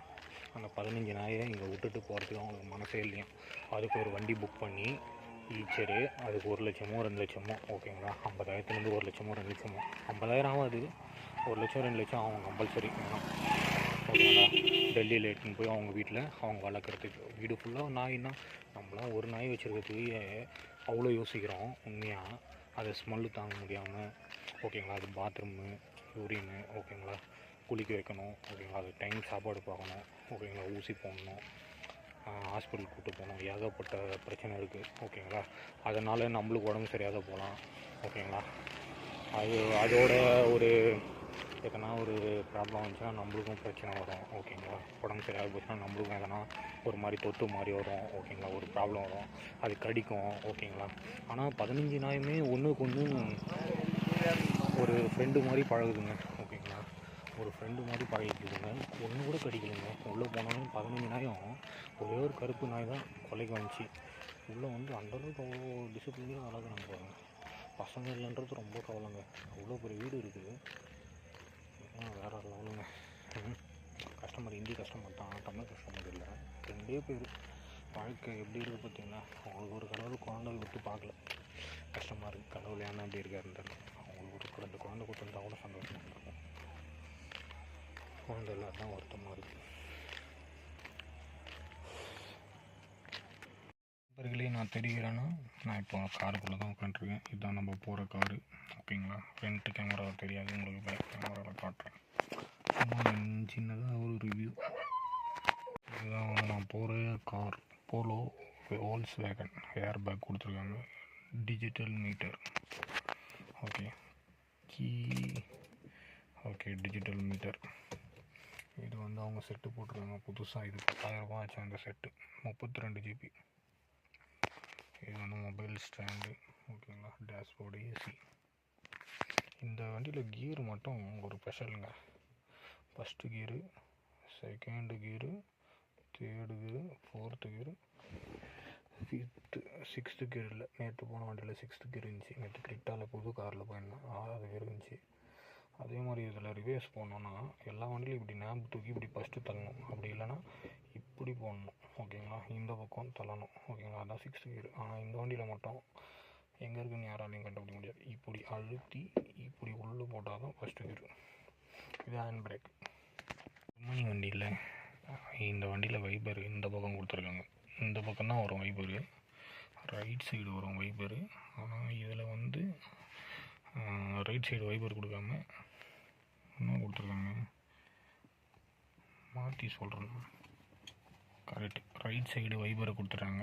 அந்த 15 நாயை இங்கே விட்டுட்டு போகிறதுக்கு அவங்களுக்கு மனசே இல்லையும். அதுக்கு ஒரு வண்டி புக் பண்ணி ஈச்சரு, அதுக்கு 1 லட்சமோ 2 லட்சமோ. ஓகேங்களா, 50,000 1 லட்சமோ 2 லட்சமோ. 50,000 ஆகாது, 1 லட்சம் 2 லட்சம் அவங்க கம்பல்சரி வேணும். ஓகேங்களா, டெல்லியில் எடுத்துன்னு போய் அவங்க வீட்டில் அவங்க வளர்க்குறதுக்கு. வீடு ஃபுல்லாக நாய்னா நம்மளாம் ஒரு நாய் வச்சுருக்கிறதுக்கு அவ்வளோ யோசிக்கிறோம் உண்மையாக. அதை ஸ்மெல்லு தாங்க முடியாமல். ஓகேங்களா, அது பாத்ரூமு, யூரின்னு. ஓகேங்களா, குளிக்க வைக்கணும். ஓகேங்களா, அது டைம் சாப்பாடு பார்க்கணும். ஓகேங்களா, ஊசி போடணும், ஹாஸ்பிட்டல் கூப்பிட்டு போகணும். ஏகப்பட்ட பிரச்சனை இருக்குது. ஓகேங்களா, அதனால் நம்மளுக்கு உடம்பு சரியாக போகலாம். ஓகேங்களா, அதோட ஒரு எதனா ஒரு ப்ராப்ளம் வந்துச்சுன்னா நம்மளுக்கும் பிரச்சனை வரும். ஓகேங்களா, உடம்பு சரியாக போச்சுன்னா நம்மளுக்கும் எதனா ஒரு மாதிரி தொத்து மாதிரி வரும். ஓகேங்களா, ஒரு ப்ராப்ளம் வரும், அது கடிக்கும். ஓகேங்களா, ஆனால் 15 நாயுமே ஒன்றுக்கு ஒன்று ஒரு ஃப்ரெண்டு மாதிரி பழகுதுங்க. ஓகேங்களா, ஒரு ஃப்ரெண்டு மாதிரி பழகிக்குதுங்க. ஒன்று கூட கடிக்கலைங்க. உள்ளே போனாலும் 15 நாயும் ஒரே ஒரு கருப்பு நாய் தான் கொலைக்கு வந்துச்சு. உள்ளே வந்து அந்தளவுக்கு அவ்வளோ டிசிப்ளினாக வளர்க்குறாங்க பாருங்க. பசங்க இல்லைன்றது ரொம்ப கவலைங்க. அவ்வளோ பெரிய வீடு இருக்குது. வேறு லெவலுங்க. கஸ்டமர் ஹிந்தி கஸ்டமர் தான், தமிழ் கஸ்டமர் இல்லை. 2 பேர். வாழ்க்கை எப்படி இருக்குது பார்த்தீங்கன்னா. அவங்களுக்கு ஒரு கடவுள் குழந்தை விட்டு பார்க்கல. கஷ்டமாக இருக்குது. கடவுள் ஏன்னா அப்படி இருக்காருன்றது. அவங்களுக்கு ஒரு 2 குழந்தை கொடுத்துருந்தா கூட சந்தோஷமாக இருக்கும். குழந்தை இல்லாத தான் வருத்தமாக இருக்குது. நண்பர்களே, நான் தெரிகிறேன்னா நான் இப்போ காருக்குள்ளே தான் உட்காந்துருக்கேன். இதுதான் நம்ம போகிற காரு. ஓகேங்களா, ஃப்ரண்ட் கேமரா தெரியாது உங்களுக்கு, பேக் கேமராவில் காட்டுறேன். சும்மா சின்னதாக ஒரு ரிவ்யூ. இதுதான் வந்து நான் போகிற car. Polo Volkswagen. Air bag கொடுத்துருக்காங்க, digital meter. Okay, key. Okay, digital meter. இது வந்து அவங்க செட்டு போட்டிருக்காங்க புதுசாக. இது 10,000 ரூபா ஆச்சு அந்த செட்டு. 32 GB. இது வந்து மொபைல் ஸ்டாண்டு. ஓகேங்களா, டேஷ்போர்டு, ஏசி. இந்த வண்டியில் கியர் மட்டும் ஒரு ஸ்பெஷலுங்க. First gear, second gear, third gear, 4th gear, 5th, 6th gear இல்லை. நேற்று போன வண்டியில் 6th கியர் இருந்துச்சு. நேற்று கிரிட்டாவில் புது காரில் போயிருந்தேன், 6வது கியர் இருந்துச்சு. அதே மாதிரி இதில் ரிவேர்ஸ் போடணுன்னா எல்லா வண்டியிலும் இப்படி நேம் தூக்கி இப்படி ஃபஸ்ட்டு தள்ளணும். அப்படி இல்லைன்னா இப்படி போடணும். ஓகேங்களா, இந்த பக்கம் தள்ளணும். ஓகேங்களா, அதான் 6th கியர். ஆனால் இந்த வண்டியில் மட்டும் எங்கே இருக்குன்னு யாராலையும் கண்டுபிடிக்க முடியாது. இப்படி அழுத்தி இப்படி உள்ளே போட்டால் தான் ஃபஸ்ட்டு கியர். இது ஹேண்ட் பிரேக். கம்பெனி வண்டியில் இந்த வண்டியில் வைபர் இந்த பக்கம் கொடுத்துருக்காங்க. இந்த பக்கம் தான் வரும் வைபரு, ரைட் சைடு வரும் வைபரு. ஆனால் இதில் வந்து ரைட் சைடு வைபர் கொடுக்காம என்ன கொடுத்துருக்காங்க, மாற்றி சொல்கிறேன். கரெக்ட், ரைட் சைடு வைபரை கொடுத்துட்டாங்க,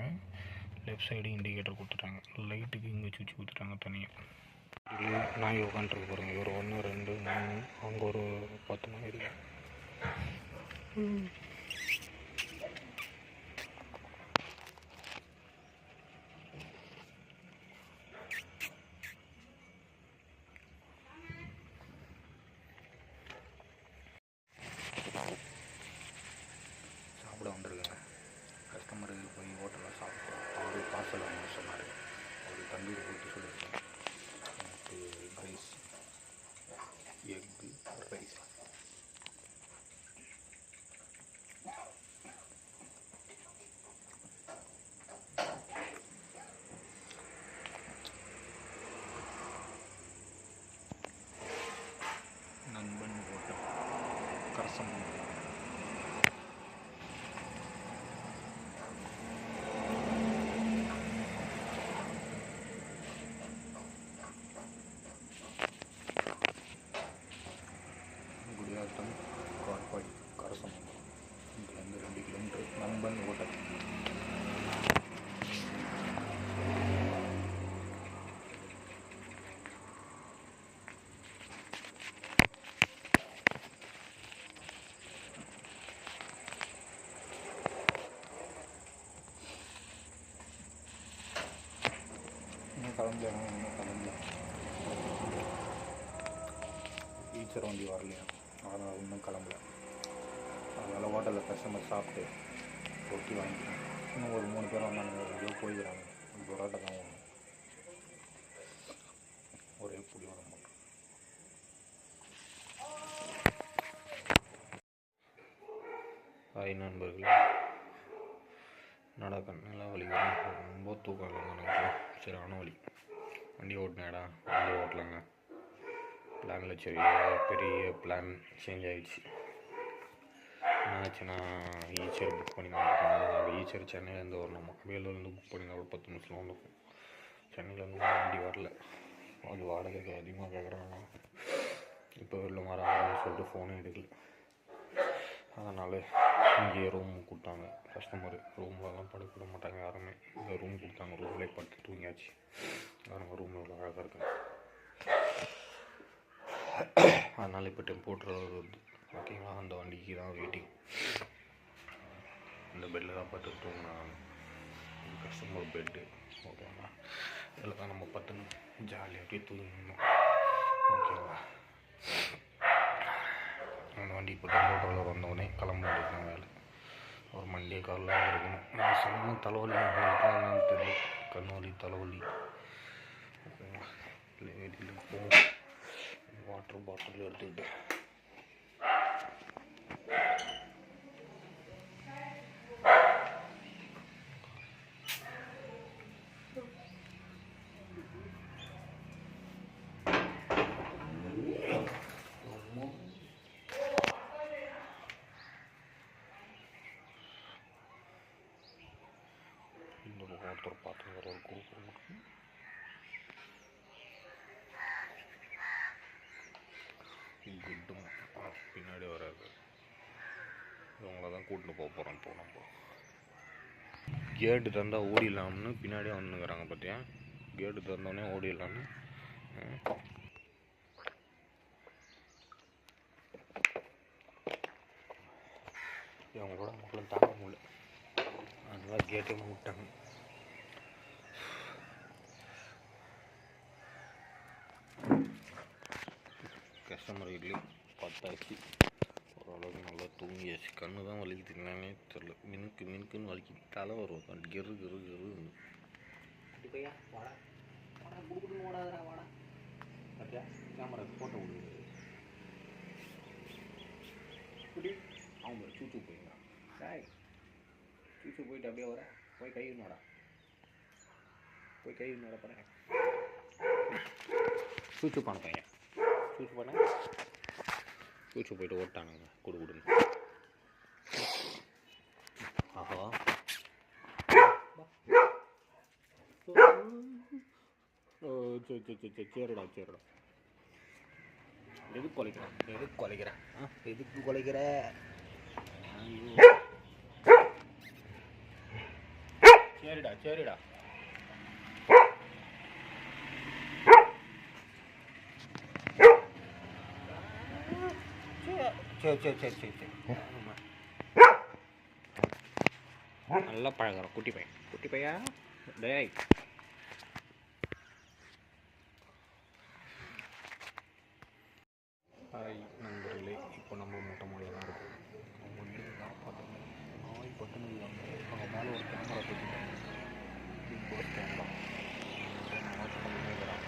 லெஃப்ட் சைடு இண்டிகேட்டர் கொடுத்துட்டாங்க. லைட்டுக்கு இங்கே சுவிட்ச் கொடுத்துட்டாங்க தனியாக. இல்லை நாய் உட்காந்துருக்கு பாருங்க. ஒரு 1 2 3, அங்கே ஒரு 10 நாய் இருக்கு. சாப்பிட வந்துருக்குங்க. கஸ்டமரு போய் ஹோட்டலில் சாப்பிட்டோம். அவரு பார்சல் வாங்க சொன்னார். அவர் தந்தூரி போட்டு சொல்லியிருக்கேன். எனக்கு ரைஸ், எக்கு ரைஸ். இன்னும் கிளம்பல. ஈச்சர் வண்டி வரலையா, அதனால் இன்னும் கிளம்பல. அதனால் ஹோட்டலில் கஸ்டமர் சாப்பிட்டு ரொட்டி வாங்கிக்கிறேன். இன்னும் ஒரு 3 பேர் வந்தாங்க, எங்கேயோ போய்க்கிறாங்க. பரோட்டா தான் ஒன்று ஒரே புடி வர மாட்டோம். ஹாய் நண்பர்களே, என்னடா கண்ணெல்லாம் வலிக்கிறேன், ரொம்ப தூக்கம் இல்லைங்க. சரியான வலி. வண்டி ஓட்டினேடா, வண்டி ஓட்டலைங்க. பிளானில் சரி பெரிய பிளான் சேஞ்ச் ஆகிடுச்சு. என்னாச்சுன்னா ஈச்சர் புக் பண்ணி நாங்கள் ஈச்சர் சென்னையிலேருந்து வரணுமா, வேலூர்லேருந்து புக் பண்ணி ஒரு 10 நிமிஷம் வந்துருக்கும். சென்னையிலேருந்து வண்டி வரல, அது வாடகைக்கு அதிகமாக கேட்குறாங்க. இப்போ வெளில வராங்கன்னு சொல்லிட்டு ஃபோனே எடுக்கல. அதனால் இங்கேயே ரூம் கொடுத்தாங்க. கஸ்டமர் ரூம்லலாம் படுக்க மாட்டாங்க யாருமே. இந்த ரூம் கொடுத்தாங்க, ரூம்லேயே படுத்து தூங்கியாச்சு. அவங்க ரூம் எவ்வளோ அழகாக இருக்குங்க. அதனால் இப்போ டெம்போட்ரு வருது, ஓகேங்களா. அந்த வண்டிக்கு தான் வெயிட்டிங். இந்த பெட்டில் தான் படுத்து தூங்கினாங்க. கஸ்டமர் பெட்டு, ஓகேங்களா. இதில் தான் நம்ம பத்துன்னு ஜாலியாக அப்படியே தூங்கணும், ஓகேங்களா. அந்த வண்டி இப்போ டெம்போட்ரில் வந்தோடனே கிளம்ப வேண்டியது வேலை. ஒரு மண்டே காலில் இருக்கணும். நான் சொன்ன தலைவலி என்னன்னு தெரியல, கண்ணு தலைவலி, ஓகேங்களா. வெளியில் போகும். வாட்டர் பாட்டில் எடுத்துக்கிட்டு இந்த ஒருத்தர் பார்த்து வேறு ஒரு குரூப் குட்டும் பின்னாடி வராது. இவங்கள தான் கூட்டிட்டு போக போகிறோம். இப்போ நம்ம கேட்டு தந்தால் ஓடிடலாம்னு பின்னாடியே வந்துக்கிறாங்க. பார்த்தியா, கேட்டு தந்தோடனே ஓடிடலான்னு. இவங்களோட மக்களும் தாங்க முடியல, அதனால கேட்டே விட்டாங்க. கஸ்டமர் வீட்லேயே பத்தாச்சு. ஓரளவுக்கு நல்லா தூங்கியாச்சு. கண்ணு தான் வலிக்குது, என்னன்னே தெரில. மினுக்குன்னு வலிக்குது. தலை வரும் கெரு கெரு கெரு. பையா வாடா வாடா, குடுக்குன்னு ஓடாதரா வாடா. பார்த்தியா, கேமராவுக்கு ஃபோட்டோ கொடுக்குது. இப்படி அவங்க சூச்சு போயிருந்தான். சாய் சூச்சு போயிட்டு அப்படியே வர, போய் கை விடா, போய் கை விட போகிறேன். சூச்சு பண்ண பையன், சூச்சு பண்ண சூச்சு போயிட்டு ஓட்டானுங்க கொடுன்னு. ஆஹா, சரிடா சரிடா. எதுக்கு குலைக்கிறேன் எதுக்கு குலைக்கிற? சரிடா சரிடா. சரி நல்லா பழகிறோம். குட்டி பையா டேய். ஹாய் நண்பர்களே, இப்போ நம்ம மொட்டை மாடியில் தான் இருக்கோம். அவங்க வந்து காப்பாற்றுங்க, நாய் பட்டுன்னு அவங்க மேலே ஒரு கேமரா தூக்கிட்டாங்க. பிக் பாஸ் கேமரா நான் வாட்ச் பண்ணிட்டே இருக்கிறாங்க.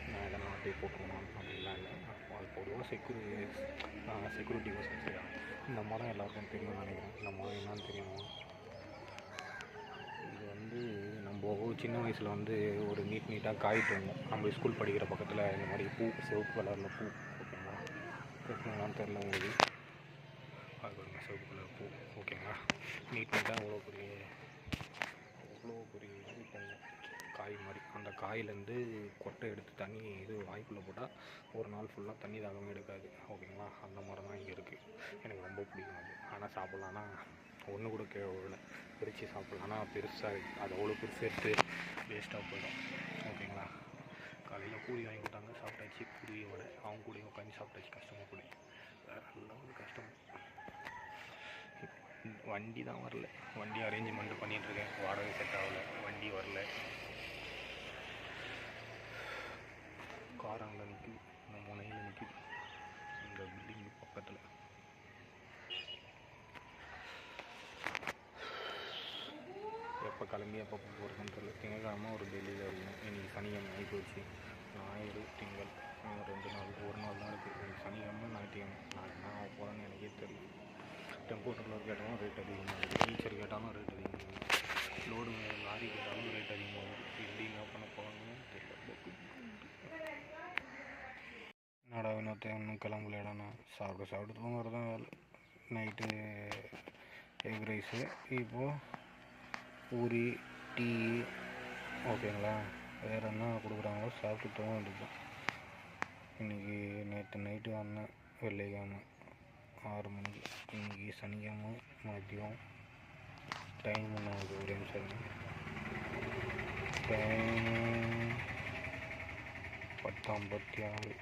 நான் எதனா ஆட்டை போட்டுருவான் அப்படின்லாம் இல்லை. அது பொதுவாக செக்யூரிட்டி வசதி. இந்த மரம் எல்லாருக்கும் தெரியும்னு நினைக்கிறேன். இந்த மரம் என்னன்னு தெரியுமா? இது வந்து நம்ம சின்ன வயசில் வந்து ஒரு நீட்டாக காயிட்டு வந்தோம். நம்ம ஸ்கூல் படிக்கிற பக்கத்தில் இந்த மாதிரி பூ, சிவப்பு கலரில் பூ, ஓகேங்களா. என்னன்னு தெரில உங்களுக்கு. அது ஒரு சிவப்பு கலர் பூ, ஓகேங்களா. நீட்டாக அவ்வளோ பெரிய காய் மாதிரி. அந்த காயிலேருந்து கொட்டை எடுத்து தண்ணி வாய்க்குள்ளே போட்டால் ஒரு நாள் ஃபுல்லாக தண்ணி தாகமே எடுக்காது, ஓகேங்களா. அந்த மரம் தான் இங்கே இருக்குது. எனக்கு ரொம்ப பிடிக்கும் அது. ஆனால் சாப்பிட்லான்னா ஒன்று கூட கீழே விடல, பிரித்து சாப்பிட்லாம். ஆனால் பெருசாக அது அவ்வளோ பெருசு எடுத்து வேஸ்ட்டாக போயிடும், ஓகேங்களா. காலையில் பூரி வாங்கி கொடுத்தாங்க, சாப்பிட்டாச்சு. பூரியோட அவங்க கூட உட்காந்து சாப்பிட்டாச்சு. கஷ்டமாக கூட வேறு ஒரு கஷ்டம். வண்டி தான் வரல. வண்டி அரேஞ்ச்மெண்ட் பண்ணிகிட்ருக்கேன். வாடகை செட் ஆகலை, வண்டி வரல. பக்கத்தில். எப்போ கிளம்பி எப்போ போகிறதுன்னு தெரியல. திங்கக்கிழமை ஒரு டெல்லியில் இருக்கணும். இன்றைக்கி சனிக்கிழமை ஆகி போச்சு. ஞாயிறு திங்கள் 2 நாள், ஒரு நாள் தான் இருக்குது. இன்றைக்கி சனிக்கிழமை ஞாயிற்றுக்கிழமை. நான் என்ன ஆக போகிறேன்னு எனக்கே தெரியல. டெம்போ ட்ராவலர் கேட்டாலும் ரேட் அதிகமாக இருக்குது, டீச்சர் கேட்டாலும் ரேட் அதிகமாக இருக்குது, லோடு லாரி கேட்டாலும் ரேட் அதிகமாக இருக்குது. எப்படி என்ன பண்ண போகிறாங்கன்னு தெரியல. என்னடா வினோத்தை இன்னும் கிளம்பலையாடாண்ணா? சாப்பிட்டு தூங்குறது தான் வேலை. நைட்டு எக் ரைஸு, இப்போது பூரி, டீ, ஓகேங்களா? வேறு என்ன கொடுக்குறாங்களோ சாப்பிட்டு தூங்க வேண்டியது. இன்றைக்கி நேற்று நைட்டு வந்தேன், வெள்ளிக்கிழமை 6 மணிக்கு. இன்றைக்கி சனிக்கிழமை மதியம். டைம் ஒன்று ஆகுது, ஒரே நிமிஷம். டைம் 10:56.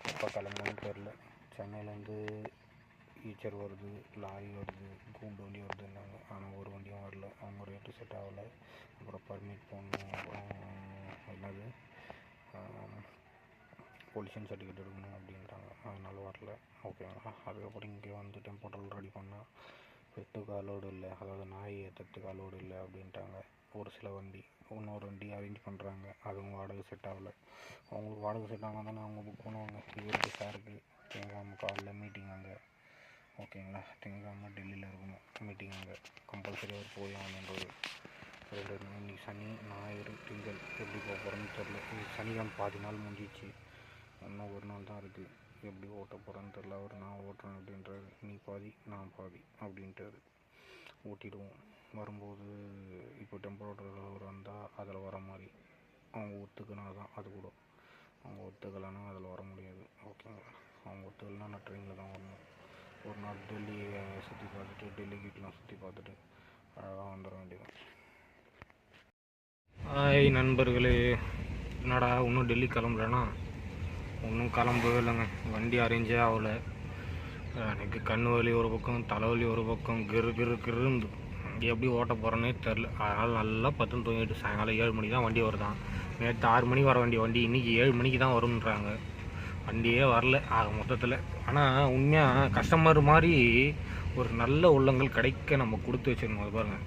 எப்போ கிளம்புன்னு தெரில. சென்னையிலேருந்து ஈச்சர் வருது, லாரி வருது, கூண்டு வண்டி வருதுன்னாங்க. ஆனால் ஒரு வண்டியும் வரல. அவங்க ரேட்டு செட் ஆகலை. அப்புறம் பர்மிட் போடணும், அப்புறம் என்னது பொல்யூஷன் சர்டிஃபிகேட் எடுக்கணும் அப்படின்றாங்க. அதனால வரல, ஓகேங்களா? அதுக்கப்புறம் இங்கே வந்து டெம்போ ட்ராவலர் ரெடி பண்ணால் பெட்டுக்கு அலோடு இல்லை, அதாவது நாய் ஏற்றத்துக்கு அலோடு இல்லை அப்படின்ட்டாங்க. ஒரு சில வண்டி, இன்னொரு வண்டி அரேஞ்ச் பண்ணுறாங்க. அதுவும் வாடகை செட் ஆகலை. அவங்களுக்கு வாடகை செட் ஆனால் தானே அவங்க புக் பண்ணுவாங்க. இவருக்கு சாருக்கு திங்கக்கிழமை காலைல மீட்டிங் அங்கே, ஓகேங்களா? திங்கக்கிழமை டெல்லியில் இருக்கணும் மீட்டிங் அங்கே. கம்பல்சரி அவர் போய் ஆகணுன்றது. இன்னைக்கு சனி, ஞாயிறு, திங்கள் எப்படி போக போகிறேன்னு தெரில. சனிக்கிழமை பாதி நாள் முடிஞ்சிச்சு, இன்னும் ஒரு நாள் தான் இருக்குது. எப்படி ஓட்ட போகிறேன்னு தெரில. அவர் நான் ஓட்டுறேன் அப்படின்றாரு. நீ பாதி நான் பாதி அப்படின்ட்டாரு. ஓட்டிடுவோம். வரும்போது இப்போ டெம்போ ட்ராவலர் வந்தால் அதில் வர மாதிரி அவங்க ஒத்துக்கினா தான் அது கூட. அவங்க ஒத்துக்கலைன்னா அதில் வர முடியாது, ஓகேங்களா? அவங்க ஒத்துக்கலைன்னா நான் ட்ரெயினில் தான் வரணும். ஒரு நாள் டெல்லியை சுற்றி பார்த்துட்டு, டெல்லி கிட்டலாம் சுற்றி பார்த்துட்டு அழகாக வந்துட வேண்டியது. ஹாய் நண்பர்களே, என்னடா இன்னும் டெல்லி கிளம்புறேன்னா? ஒன்றும் கிளம்பவே இல்லைங்க. வண்டி அரேஞ்சே ஆகலை. எனக்கு கண் வலி ஒரு பக்கம், தலைவலி ஒரு பக்கம், கிருன்னு எப்படி ஓட்ட போகிறேன்னே தெரில. அதனால் நல்லா பத்துன்னு தூங்கிட்டு சாயங்காலம் 7 மணிக்கு தான் வண்டி வருதான். நேற்று 6 மணிக்கு வர வேண்டிய வண்டி இன்றைக்கி 7 மணிக்கு தான் வரும்ன்றாங்க. வண்டியே வரல ஆக மொத்தத்தில். ஆனால் உண்மையாக கஸ்டமர் மாதிரி ஒரு நல்ல உள்ளங்கள் கிடைக்க நம்ம கொடுத்து வச்சிடணும். அது பாருங்கள்,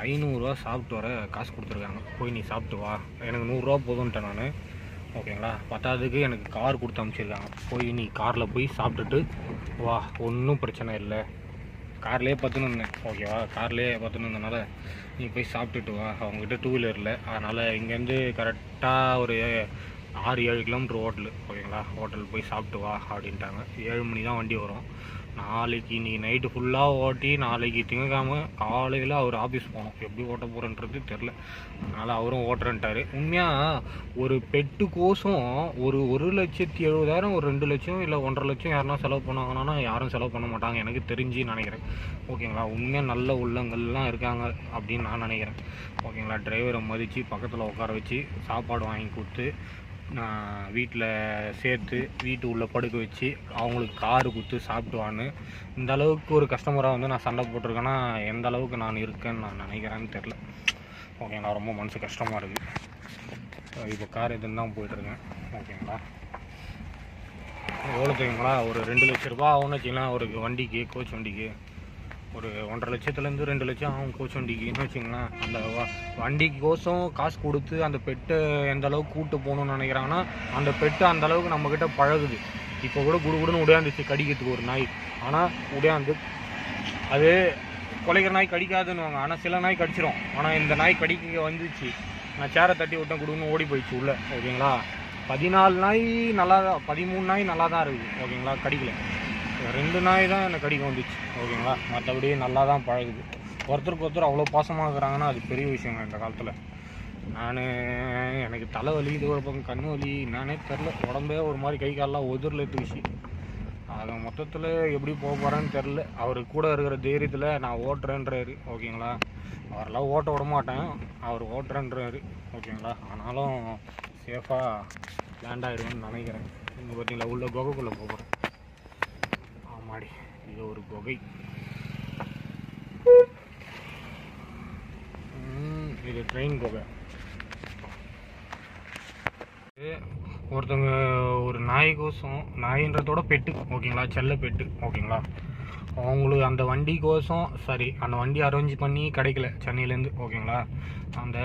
500 ரூபா சாப்பிட்டு வர காசு கொடுத்துருக்காங்க. போய் நீ சாப்பிட்டு வா, எனக்கு 100 ரூபா போதும்ன்ட்டேன் நான், ஓகேங்களா? பத்தாவதுக்கு எனக்கு கார் கொடுத்து அனுப்பிச்சிருக்காங்க. போய் நீ காரில் போய் சாப்பிட்டுட்டு வா, ஒன்றும் பிரச்சனை இல்லை. கார்லேயே பார்த்துன்னு இருந்தேன், ஓகேவா? கார்லேயே பார்த்துன்னு இருந்தனால நீ போய் சாப்பிட்டுட்டு வா. அவங்ககிட்ட 2 வீலர் இல்லை, அதனால் இங்கேருந்து கரெக்டாக ஒரு 6-7 கிலோமீட்டர் ஹோட்டலு, ஓகேங்களா? ஹோட்டல் போய் சாப்பிட்டு வா அப்படின்ட்டாங்க. 7 மணி தான் வண்டி வரும். நாளைக்கு நீ நைட்டு ஃபுல்லாக ஓட்டி நாளைக்கு திங்கக்கிழமை காலையில் அவர் ஆஃபீஸ் போகணும். எப்படி ஓட்ட போகிறேன்றது தெரில. அதனால் அவரும் ஓட்டுறேன்ட்டார். உண்மையாக ஒரு பெட்டுக்கோசம் ஒரு 1,70,000 ஒரு 2 லட்சம் இல்லை 1,50,000 லட்சம் யாருன்னா செலவு பண்ணாங்கன்னா யாரும் செலவு பண்ண மாட்டாங்க, எனக்கு தெரிஞ்சு நினைக்கிறேன், ஓகேங்களா? உண்மையாக நல்ல உள்ளங்கள்லாம் இருக்காங்க அப்படின்னு நான் நினைக்கிறேன், ஓகேங்களா? டிரைவரை மதித்து பக்கத்தில் உட்கார வச்சு சாப்பாடு வாங்கி கொடுத்து, நான் வீட்டில் சேர்த்து வீட்டு உள்ளே படுக்க வச்சு அவங்களுக்கு காரு கொடுத்து சாப்பிட்டுவான்னு இந்த அளவுக்கு ஒரு கஸ்டமராக வந்து நான் சண்டை போட்டிருக்கேன்னா எந்த அளவுக்கு நான் இருக்கேன்னு நான் நினைக்கிறேன்னு தெரில, ஓகேங்களா? ரொம்ப மனசு கஷ்டமாக இருக்குது. இப்போ கார் எதுன்னு தான் போயிட்டுருக்கேன், ஓகேங்களா? எவ்வளோ தெரியுங்களா? ஒரு 2 லட்ச ரூபா ஆகும்னு வச்சிங்களேன் ஒரு வண்டிக்கு, கோச் வண்டிக்கு. ஒரு 1,50,000 லட்சத்துலேருந்து 2 லட்சம் ஆகும் கோச் வண்டிக்குன்னு வச்சிங்களேன். அந்த வண்டிக்கு கோசம் காசு கொடுத்து அந்த பெட்டை எந்த அளவுக்கு கூப்பிட்டு போகணுன்னு நினைக்கிறாங்கன்னா அந்த பெட்டு அந்த அளவுக்கு நம்மக்கிட்ட பழகுது. இப்போ கூட குடுகுடுன்னு உடையாந்துச்சு கடிக்கிறதுக்கு ஒரு நாய். ஆனால் உடையாந்து அது குலைக்கிற நாய் கடிக்காதுன்னுவாங்க, ஆனால் சில நாய் கடிச்சிடும். ஆனால் இந்த நாய் கடிக்க வந்துச்சு. நான் சேரை தட்டி விட்டேன், குடுன்னு ஓடி போயிடுச்சு உள்ளே, ஓகேங்களா? 14 நாய் நல்லா தான், 13 நாய் நல்லா தான் இருக்குது, ஓகேங்களா? கடிக்கல. 2 நாய் தான் என்னை கடிக்க வந்துச்சு, ஓகேங்களா? மற்றபடி நல்லா தான் பழகுது. ஒருத்தருக்கு ஒருத்தர் அவ்வளோ பாசமாக இருக்கிறாங்கன்னா அது பெரிய விஷயங்க இந்த காலத்தில். எனக்கு தலைவலி, இது ஒரு பக்கம் கண் வலி, நானே தெரில. உடம்பே ஒரு மாதிரி கை காலெலாம் உதிரில் எடுத்துக்கிச்சு. அதை மொத்தத்தில் எப்படி போக போகிறேன்னு தெரில. அவர் கூட இருக்கிற தைரியத்தில் நான் ஓட்டுறேன்றாரு, ஓகேங்களா? அவரெல்லாம் ஓட்ட விட மாட்டேன், அவர் ஓட்டுறேன்றாரு, ஓகேங்களா? ஆனாலும் சேஃபாக லேண்ட் ஆகிடுவேன்னு நினைக்கிறேன். இங்கே பார்த்தீங்களா உள்ள குகைக்குள்ளே போகிறேன். ஆமாடி, இது ஒரு குகை. இது ட்ரெயின் குகை. ஒருத்தவங்க ஒரு நாய்க்கோசம், நாயின்றதோட பெட்டு ஓகேங்களா, செல்ல பெட்டு ஓகேங்களா, அவங்களுக்கு அந்த வண்டிக்கோசம் சரி அந்த வண்டி அரேஞ்ச் பண்ணி கிடைக்கல சென்னையிலேருந்து ஓகேங்களா, அந்த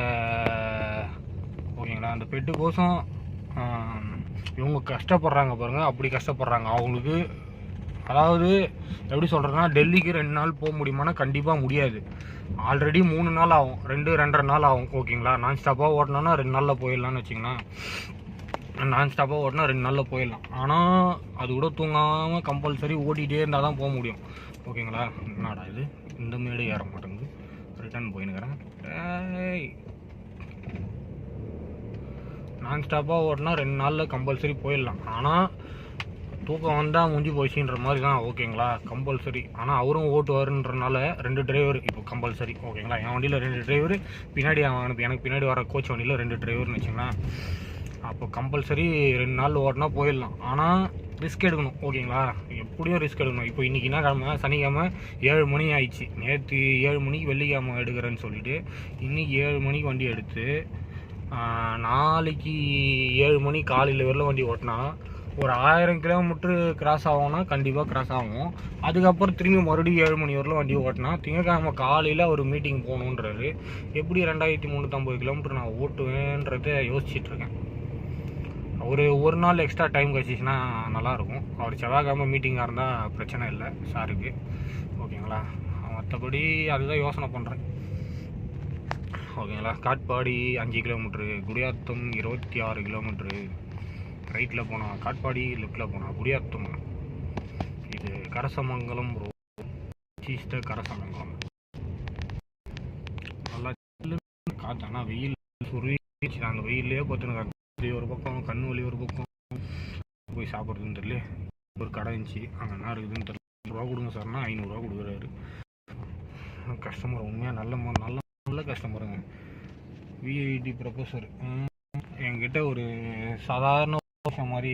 ஓகேங்களா அந்த பெட்டுக்கோசம் இவங்க கஷ்டப்படுறாங்க பாருங்கள். அப்படி கஷ்டப்படுறாங்க அவங்களுக்கு. அதாவது எப்படி சொல்கிறேன்னா, டெல்லிக்கு 2 நாள் போக முடியுமானா கண்டிப்பாக முடியாது. ஆல்ரெடி 3 நாள் ஆகும், 2-2.5 நாள் ஆகும் ஓகேங்களா. நான் ஸ்டாப்பாக ஓட்டினோன்னா 2 நாளில் போயிடலான்னு வச்சிங்கன்னா, நான் ஸ்டாப்பாக ஓட்டினா 2 நாளில் போயிடலாம். ஆனால் அது கூட தூங்காமல் கம்பல்சரி ஓட்டிகிட்டே இருந்தால் தான் போக முடியும் ஓகேங்களா. என்னடா இது இந்த மேடு ஏற மாட்டேங்குது, ரிட்டர்ன் போயின்னுக்கிறேன். நான் ஸ்டாப்பாக ஓட்டினா 2 நாளில் கம்பல்சரி போயிடலாம். ஆனால் தூக்கம் வந்தால் முடிஞ்சு போச்சுன்ற மாதிரி தான் ஓகேங்களா, கம்பல்சரி. ஆனால் அவரும் ஓட்டுவாருன்றனால 2 டிரைவர் இப்போ கம்பல்சரி ஓகேங்களா. என் வண்டியில் 2 டிரைவர், பின்னாடி எனக்கு பின்னாடி வர கோச் வண்டியில் 2 டிரைவர்னு வச்சுங்களேன். அப்போ கம்பல்சரி 2 நாள் ஓட்டினா போயிடலாம். ஆனால் ரிஸ்க் எடுக்கணும் ஓகேங்களா, எப்படியும் ரிஸ்க் எடுக்கணும். இப்போ இன்றைக்கி என்ன கிழமை, சனிக்கிழமை 7 மணி ஆயிடுச்சு. நேற்று 7 மணிக்கு வெள்ளிக்கிழமை எடுக்கிறேன்னு சொல்லிவிட்டு இன்றைக்கி 7 மணிக்கு வண்டி எடுத்து நாளைக்கு 7 மணி காலையில் வரல வண்டி ஓட்டினா ஒரு 1000 கிலோமீட்ரு கிராஸ் ஆகும்னா கண்டிப்பாக கிராஸ் ஆகும். அதுக்கப்புறம் திரும்பி மறுபடியும் 7 மணி வரல வண்டி ஓட்டினா திங்கக்கிழமை காலையில் ஒரு மீட்டிங் போகணுன்றாரு. எப்படி 2350 கிலோமீட்டர் நான் ஓட்டுவேன்றதை யோசிச்சுட்ருக்கேன். ஒரு நாள் எக்ஸ்ட்ரா டைம் கழிச்சிச்சுன்னா நல்லாயிருக்கும். அவர் செவ்வாய்க்கிழமை மீட்டிங்காக இருந்தால் பிரச்சனை இல்லை சாருக்கு ஓகேங்களா. மற்றபடி அதுதான் யோசனை பண்ணுறேன் ஓகேங்களா. Katpadi 5 kilometre, Gudiyatham 26 kilometre. ரைட்டில் போனால் காட்பாடி, லெஃப்டில் போனால் குடியாத்தம். இது கரசமங்கலம் ரோடு, சீஸ்டர் கரசமங்கலம். நல்லா காற்று. ஆனால் வெயில் சுருச்சு, அந்த வெயிலே பார்த்துன்னு ஒரு பக்கம் கண் வலி, ஒரு பக்கம் போய் சாப்பிட்றதுன்னு தெரியல. ஒரு கடை இருந்துச்சு, அங்கே என்ன இருக்குதுன்னு தெரியல. 500 ரூபா கொடுங்க சார்னா 500 ரூபா கொடுக்குறாரு. கஸ்டமர் உண்மையாக நல்ல கஸ்டமருங்க. விஐடி ப்ரொஃபஸர் என்கிட்ட ஒரு சாதாரண விஷயம் மாதிரி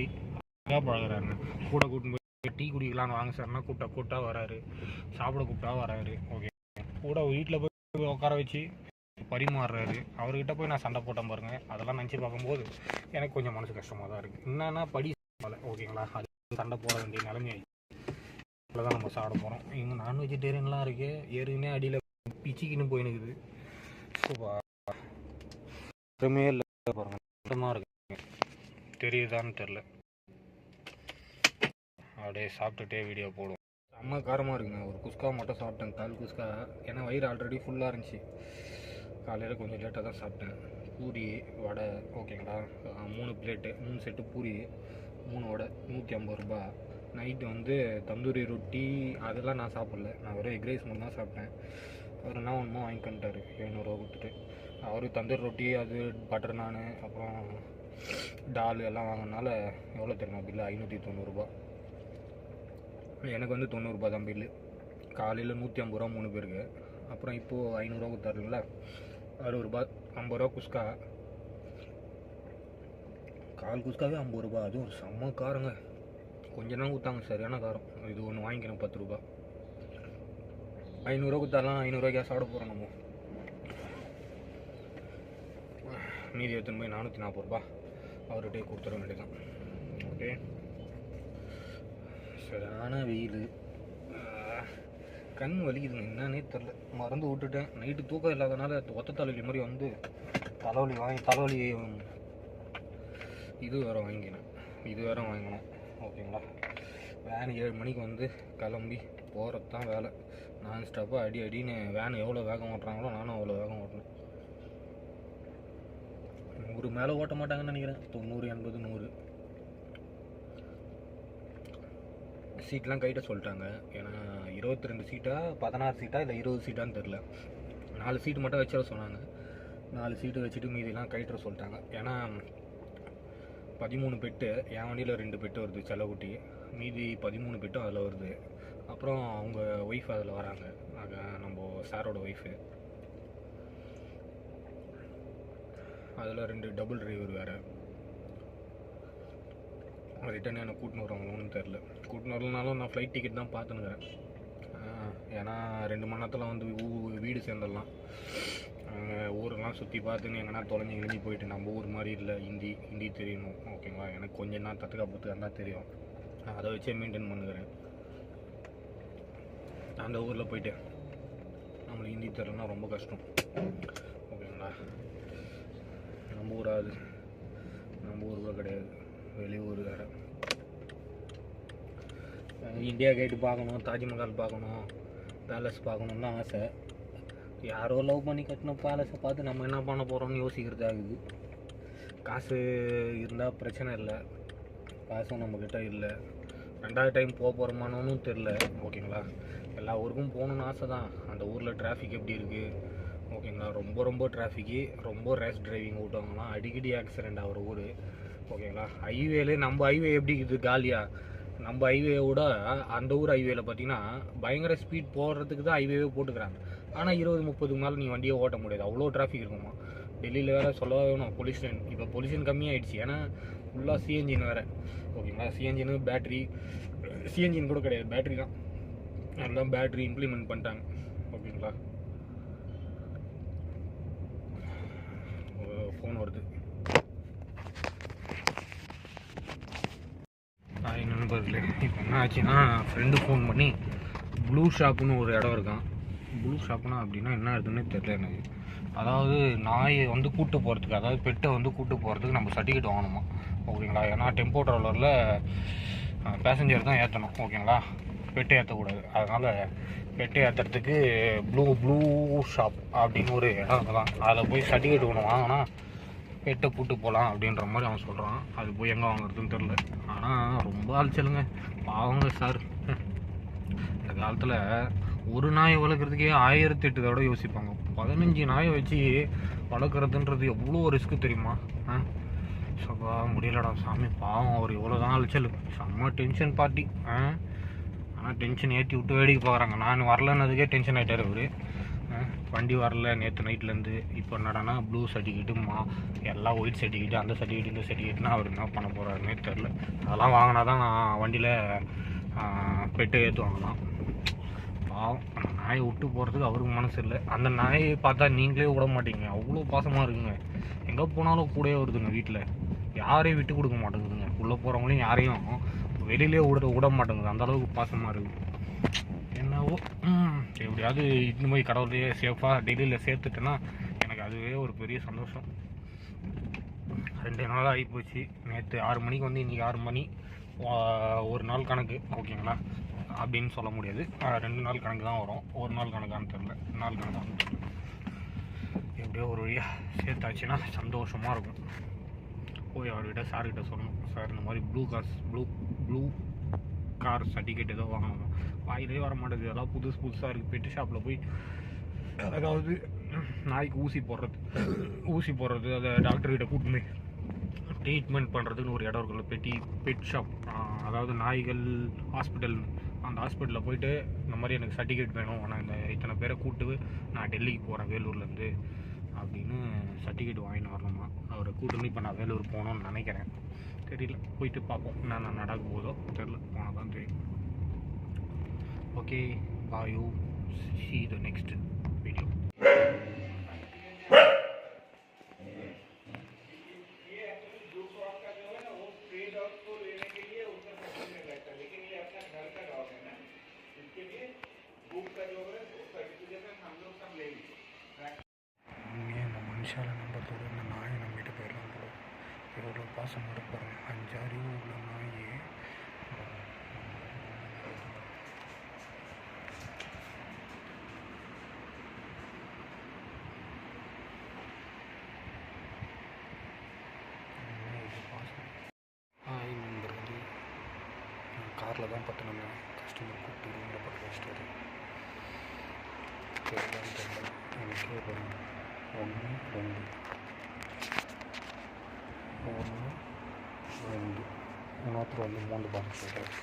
பழகிறாருங்க. கூட கூட்டின்னு போய் டீ குடிக்கலான்னு வாங்க சார்னா கூப்பிட்டா வராரு, சாப்பிட கூப்பிட்டா வராரு ஓகே. கூட வீட்டில் போய் உட்கார வச்சு பரிமாறுறாரு. அவர்கிட்ட போய் நான் சண்டை போட்டேன் பாருங்க. அதெல்லாம் நினச்சி பார்க்கும்போது எனக்கு கொஞ்சம் மனசு கஷ்டமாக தான் இருக்குது. என்னன்னா படி ஓகேங்களா, அது சண்டை போட வேண்டிய நிலைமை ஆகிடுச்சு. தான் நம்ம சாப்பிட போகிறோம். இங்கே நான் வெஜிடேரியன்லாம் இருக்கு, ஏற்கனவே அடியில் பிச்சிக்கின்னு போயினுக்குது. எதுவுமே இல்லை பாருங்க, சுத்தமாக இருக்கு. தெரியுதான்னு தெரில. அப்படியே சாப்பிட்டுட்டே வீடியோ போடுவோம். செம்ம காரமாக இருக்குங்க. ஒரு குஸ்கா மட்டும் சாப்பிட்டேன், கால் குஸ்கா. ஏன்னா வயிறு ஆல்ரெடி ஃபுல்லாக இருந்துச்சு. காலையில் கொஞ்சம் லேட்டாக தான் சாப்பிட்டேன். பூரி வடை ஓகேங்களா, 3 பிளேட்டு, 3 செட்டு பூரி, 3 வடை, 150 ரூபா. நைட்டு வந்து தந்தூரி ரொட்டி அதெல்லாம் நான் சாப்பிடல, நான் வெறும் எக் ரைஸ் மட்டும் தான் சாப்பிட்டேன். அவர் என்ன ஒன்றுமோ வாங்கிக்கிட்டாரு 700 ரூபா கொடுத்துட்டு. அவரு தந்தூரி ரொட்டி, அது பட்டர் நான், அப்புறம் டால் எல்லாம் வாங்கினால எவ்வளோ தெரியுமா பில்லு? 590 ரூபா. எனக்கு வந்து 90 ரூபா தான் பில்லு. காலையில் 150 ரூபா 3 பேருக்கு. அப்புறம் இப்போது 500 ரூபா கொடுத்தாருங்களா, 60 ரூபா. 50 ரூபா குஸ்கா, கால் குஸ்காவே 50 ரூபா. அதுவும் செம்ம காரங்க. கொஞ்சம் தான் கொடுத்தாங்க, சரியான காரம். இது ஒன்று வாங்கிக்கிறேன் 10 ரூபா. 500 ரூபா கொடுத்தாலாம் 500 ரூபாய்க்கா சாப்பிட போகிறோம் நம்ம. மீதி எடுத்துன்னு போய் 440 ரூபா அவர்கிட்டே கொடுத்துட வேண்டியதான். ஓகே, சரியான வெயில், கண் வலிக்குதுங்க, என்னன்னே தெரில. மறந்து விட்டுட்டேன். நைட்டு தூக்கம் இல்லாதனால ஒத்த தலைவலி மாதிரி வந்து தலைவலி இது வேறு வாங்கினேன், இது வேறு வாங்கணும் ஓகேங்களா. வேன் 7 மணிக்கு வந்து கிளம்பி போகிறது தான் வேலை. நான் ஸ்டாப்பாக அடின்னு வேன் எவ்வளோ வேகம் ஓட்டுறாங்களோ நானும் அவ்வளோ வேகம் ஓட்டினேன். 100 மேலே ஓட்ட மாட்டாங்கன்னு நினைக்கிறேன். 90, 80, 100. சீட்லாம் கைட்ட சொல்லிட்டாங்க. ஏன்னா 22 சீட்டா 16 சீட்டா இல்லை 20 சீட்டான்னு தெரில. 4 சீட்டு மட்டும் வச்சிட சொன்னாங்க. 4 சீட்டு வச்சுட்டு மீதிலாம் கைட்ட சொல்லிட்டாங்க. ஏன்னா 13 பெட்டு, என் வண்டியில் 2 பெட்டு வருது செல்லக்குட்டி, மீதி 13 பெட்டும் அதில் வருது. அப்புறம் அவங்க ஒய்ஃப் அதில் வராங்க, நம்ம சாரோட ஒய்ஃபு. அதில் 2 டபுள் டிரைவர் வேறு. ரிட்டன் எனக்கு கூட்டின்னு வருவாங்களோன்னு தெரில. கூட்டின்னு வரலனாலும் நான் ஃப்ளைட் டிக்கெட் தான் பார்த்துனுக்கிறேன். ஏன்னா 2 மணி நேரத்தில் வந்து வீடு சேர்ந்துடலாம். அங்கே ஊரெல்லாம் சுற்றி பார்த்துன்னு எங்கன்னா தொலைஞ்சி கிழிஞ்சி போயிட்டு நம்ம ஊர் மாதிரி இல்லை. ஹிந்தி தெரியணும் ஓகேங்களா. எனக்கு கொஞ்சம் தான் தத்துக்கா தான் தெரியும். நான் அதை வச்சே மெயின்டைன் பண்ணுகிறேன். அந்த ஊரில் போயிட்டு நம்மளுக்கு ஹிந்தி தெரியலன்னா ரொம்ப கஷ்டம் ஓகேங்களா. நம்ம ஊராது, நம்ம ஊர் கூட கிடையாது, வெளியூர் வேறு. இந்தியா கேட்டு பார்க்கணும், தாஜ்மஹால் பார்க்கணும், பேலஸ் பார்க்கணுன்னு தான் ஆசை. யாரோ லவ் பண்ணி கட்டின பேலஸை பார்த்து நம்ம என்ன பண்ண போகிறோம்னு யோசிக்கிறது ஆகுது. காசு இருந்தால் பிரச்சனை இல்லை, காசும் நம்மக்கிட்ட இல்லை. 2வது டைம் போக போகிறோமானு தெரில ஓகேங்களா. எல்லா ஊருக்கும் போகணுன்னு ஆசை தான். அந்த ஊரில் டிராஃபிக் எப்படி இருக்குது ஓகேங்களா. ரொம்ப டிராஃபிக்கு, ரொம்ப ரேஷ் டிரைவிங் ஓட்டுவாங்களாம், அடிக்கடி ஆக்சிடெண்ட் ஆகிற ஊர் ஓகேங்களா. ஹைவேலே நம்ம ஹைவே எப்படி இருக்குது காலியாக, நம்ம ஹைவேவோட அந்த ஊர் ஹைவேல பார்த்தீங்கன்னா பயங்கர ஸ்பீட் போடுறதுக்கு தான் ஹைவேவே போட்டுக்கிறாங்க. ஆனால் 20-30 மேலே நீ வண்டியை ஓட்ட முடியாது, அவ்வளோ டிராஃபிக் இருக்குமா. டெல்லியில் வேறு சொல்லவே வேணும் பொல்யூஷன். இப்போ பொல்யூஷன் கம்மியாகிடுச்சு, ஏன்னா ஃபுல்லாக சிஎன்ஜின் வேறு ஓகேங்களா. சிஎன்ஜின்னு பேட்ரி, சிஎன்ஜின் கூட கிடையாது, பேட்ரி தான். எல்லாம் பேட்ரி இம்ப்ளிமெண்ட் பண்ணிட்டாங்க ஓகேங்களா. ஃபோன் வருது. ஹாய் நண்பர்களே, இப்போ என்ன ஆச்சுன்னா ஃப்ரெண்டு ஃபோன் பண்ணி ப்ளூ ஷாப்புன்னு ஒரு இடம் இருக்கான். ப்ளூ ஷாப்புனா அப்படின்னா என்ன இருக்குன்னு தெரியல எனக்கு. அதாவது நாயை வந்து கூட்டு போகிறதுக்கு, அதாவது பெட்டை வந்து கூட்டு போகிறதுக்கு நம்ம சர்டிஃபிகேட் வாங்கணுமா ஓகேங்களா. ஏன்னா டெம்போ ட்ராவலரில் பேசஞ்சர் தான் ஏற்றணும் ஓகேங்களா, பெட்டை ஏற்றக்கூடாது. அதனால் பெட்டை ஏற்றுறதுக்கு ப்ளூ ஷாப் அப்படின்னு ஒரு இடம் தான். அதை போய் சர்டிஃபிகேட் ஒன்று வாங்கினா பெட்டை கூட்டு போகலாம் அப்படின்ற மாதிரி அவன் சொல்கிறான். அது போய் எங்கே வாங்குறதுன்னு தெரில. ஆனால் ரொம்ப அழைச்சலுங்க பாவங்க சார். இந்த காலத்தில் ஒரு நாயை வளர்க்குறதுக்கே 1008 தடவை யோசிப்பாங்க. 15 நாயை வச்சு வளர்க்குறதுன்றது எவ்வளோ ரிஸ்க்கு தெரியுமா. சப்பா முடியலடா சாமி, பாவம் அவர் இவ்வளோ தான் அழைச்சல். செம்ம டென்ஷன் பார்ட்டி. ஆனால் டென்ஷன் ஏற்றி விட்டு வேடிக்கை பார்க்குறாங்க. நான் வரலன்னதுக்கே டென்ஷன் ஆகிட்டார் இவர். வண்டி வரல நேற்று நைட்லேருந்து. இப்போ என்னடானா ப்ளூ சர்டிஃபிகேட்டு எல்லாம் ஒயிட் சர்டிஃபிகேட்டு, அந்த சர்டிஃபிகேட் இந்த சர்டிஃபிகேட்னா அவர் என்ன பண்ண போகிறாருன்னே தெரில. அதெல்லாம் வாங்கினா தான் நான் வண்டியில் பெட்டை ஏற்றுவாங்களாம். பாவம், அந்த நாயை விட்டு போகிறதுக்கு அவருக்கு மனசு இல்லை. அந்த நாயை பார்த்தா நீங்களே விட மாட்டீங்க, அவ்வளோ பாசமாக இருக்குங்க. எங்கே போனாலும் கூடவே வருதுங்க. வீட்டில் யாரையும் விட்டு கொடுக்க மாட்டேங்குதுங்க. உள்ளே போகிறவங்களையும் யாரையும் வெளியிலே விட மாட்டேங்குது, அந்தளவுக்கு பாசமாக இருக்குது. என்னவோ எப்படியாவது இந்த மாதிரி கடவுளையே சேஃபாக டெல்லியில் சேர்த்துட்டேன்னா எனக்கு அதுவே ஒரு பெரிய சந்தோஷம். 2 நாள் ஆகிப்போச்சு. நேற்று 6 மணிக்கு வந்து இன்றைக்கி 6 மணி. ஒரு நாள் கணக்கு ஓகேங்களா அப்படின்னு சொல்ல முடியாது. 2 நாள் கணக்கு தான் வரும், ஒரு நாள் கணக்கான்னு தெரில, நாள் கணக்கான்னு தெரில. எப்படியோ ஒரு வழியாக சேர்த்தாச்சுன்னா சந்தோஷமாக இருக்கும். போய் அவர்கிட்ட சார்கிட்ட சொல்லணும், சார் இந்த மாதிரி ப்ளூ கார் சர்டிஃபிகேட் ஏதோ வாங்கணும். வாயிலே வர மாட்டேங்குது, இதெல்லாம் புதுசாக இருக்குது. பெட்டு ஷாப்பில் போய் அதாவது நாய்க்கு ஊசி போடுறது அதை டாக்டர்கிட்ட கூட்டின்னு ட்ரீட்மெண்ட் பண்ணுறதுன்னு ஒரு இடம் இருக்குல்ல, பெட் ஷாப். அதாவது நாய்கள் ஹாஸ்பிட்டல், அந்த ஹாஸ்பிட்டலில் போயிட்டு இந்த மாதிரி எனக்கு சர்டிஃபிகேட் வேணும், நான் இந்த இத்தனை பேரை கூப்பிட்டு நான் டெல்லிக்கு போகிறேன் வேலூர்லேருந்து அப்படின்னு சர்டிஃபிகேட் வாங்கின்னு வரணுமா. அவரை கூட்டுன்னு இப்போ நான் வேலூர் போகணுன்னு நினைக்கிறேன். தெரியல, போயிட்டு பார்ப்போம் என்ன நடக்க போதோ தெரியல, போனால் தான் தெரியும். Okay, bye you, see the next video. இந்த மனுஷால நம்பத்தோடு இந்த நாயை நம்பிட்டு போயிடலாம் போல. எவ்வளோ பாசம் எடுப்பாருங்க. 5 அறிவு உள்ள நாயே. நண்பர்களே, காரில் தான் பார்த்து நம்ம கஸ்டமர் கூப்பிட்டு ரூமில் படுக்க வச்சுட்டாரு. தெரியலான்னு தெரியல எனக்கே. 1 2 இன்னொருத்தர் வந்து 3 பார்த்து போயிட்டார்.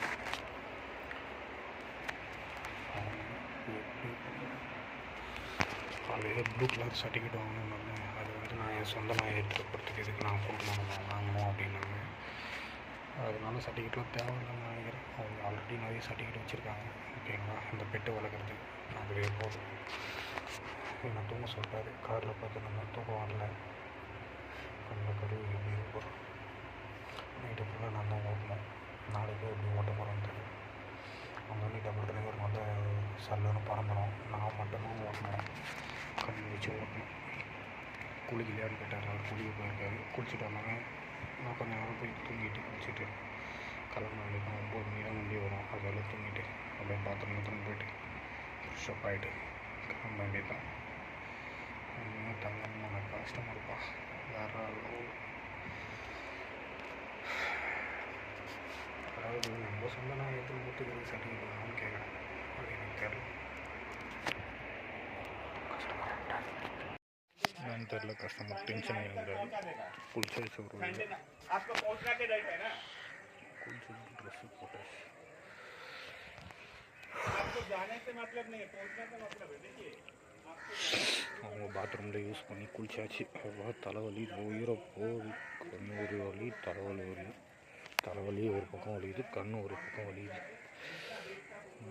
காலையில் ப்ளூ கலர் சர்டிஃபிகேட் வாங்கணும்னாங்க. அது வந்து நான் என் சொந்த நாயை எடுத்துகிட்டு போகிறதுக்கு இதுக்கு நான் கூட்டணும் வாங்கணும் அப்படின்னாங்க. அதனால சர்டிஃபிகேட்லாம் தேவையில்லைன்னு நினைக்கிறேன். அவங்க ஆல்ரெடி நிறைய சர்டிஃபிகேட் வச்சுருக்காங்க ஓகேங்களா. இந்த பெட்டு வளர்க்குறது நான் இதுவே போதும். என்ன தூங்க சொல்லிட்டாரு. காரில் பார்த்து நம்ம தூக்கம் வரல. கண்ணில் கருவி எப்படி இருக்கும். நைட்டு ஃபுல்லாக நான் தான் ஓட்டணும். நாளைக்கு எப்படி ஓட்ட போகிறோன்னு தெரியும். அவங்க நீ டபுள் டிரைவர் வந்து சல்லுன்னு பறந்துடும். நான் மட்டும்தான் ஓட்டணும். கண் வச்சு ஓட்டணும். குளிக்கலையான்னு கேட்டார். அவர் குளிக்க போயிருக்காரு. குளிச்சுட்டு வந்தாங்க. நான் கொஞ்சம் நேரம் போய் தூங்கிட்டு குளிச்சுட்டு கிளம்ப வேண்டியதான். 9 மணி தான் வண்டி வரும். அதெல்லாம் தூங்கிட்டு அப்படியே பாத்ரூம் போயிட்டு ஃப்ரெஷ்ஷப் ஆகிட்டு கிளம்ப வேண்டியதான். இன்னும் தங்கணும் எனக்கு கஷ்டமாக இருப்பா. வேறு அதாவது நம்ம சொந்த நான் எதுவும் ஊற்றுக்கிறது சர்டிஃபிகேட் கேட்குறேன். அது எனக்கு தெரியல. என்னன்னு தெரில. கஸ்டமர் டென்ஷன் ஆகிடுறாரு. குளிச்சு ஒரு कुछ ड्रेस फोटो அவங்க பாத்ரூமில் யூஸ் பண்ணி குளிச்சாச்சு. தலைவலி உயிரை போகுது. கண் ஒரு வலி, தலைவலி ஒரு பக்கம் வலியுது, கண் ஒரு பக்கம் வலியுது.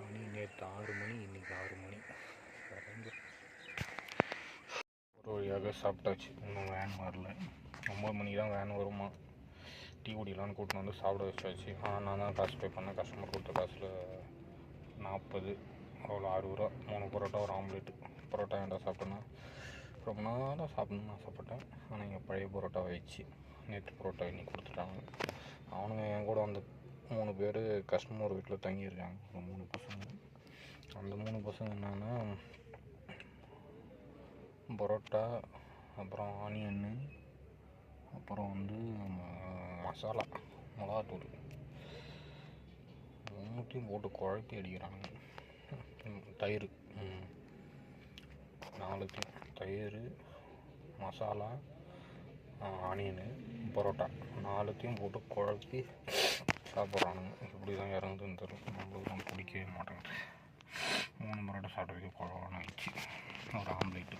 மணி நேற்று 6 மணி, இன்றைக்கி 6 மணி. ஒரு வழியாக சாப்பிட்டாச்சு. இன்னும் வேன் வரல. 9 மணிக்கு தான் வேன் வருமா. டீ குடிக்கலான்னு கூட்டின்னு வந்து சாப்பிட வச்சாச்சு. நான் தான் காசு பே பண்ணேன். கஸ்டமர் கொடுத்த காசில் 40 அவ்வளோ 60 ரூபா. 3 பரோட்டா ஒரு ஆம்லேட்டு. பரோட்டா ஏன்டா சாப்பிட்டேன்னா ரொம்ப நாளாக சாப்பிட்ணுன்னு ஆசைப்பட்டேன். ஆனால் இங்கே பழைய பரோட்டா வச்சு நேற்று பரோட்டா இன்னைக்கு கொடுத்துட்டாங்க. அவனுங்க என் கூட அந்த 3 பேர் கஸ்டமர் வீட்டில் தங்கியிருக்காங்க. ஒரு 3 பசங்க. அந்த 3 பசங்க என்னென்னா பரோட்டா, அப்புறம் ஆனியன்னு, அப்புறம் வந்து மசாலா, மிளகாத்தூள் மூணுத்தையும் போட்டு குழப்பி அடிக்கிறாங்க. தயிர் 4த்தையும், தயிர், மசாலா, ஆனியனு, பரோட்டா 4த்தையும் போட்டு குழப்பி சாப்பிட்றானுங்க. இப்படி தான் இறங்குதுன்னு தெரியும். நம்மளுக்கு தான் பிடிக்கவே மாட்டேங்குது. 3 பரோட்டா சாப்பிட்றதுக்கு குழவான ஆயிடுச்சு. ஒரு ஆம்லேட்டு.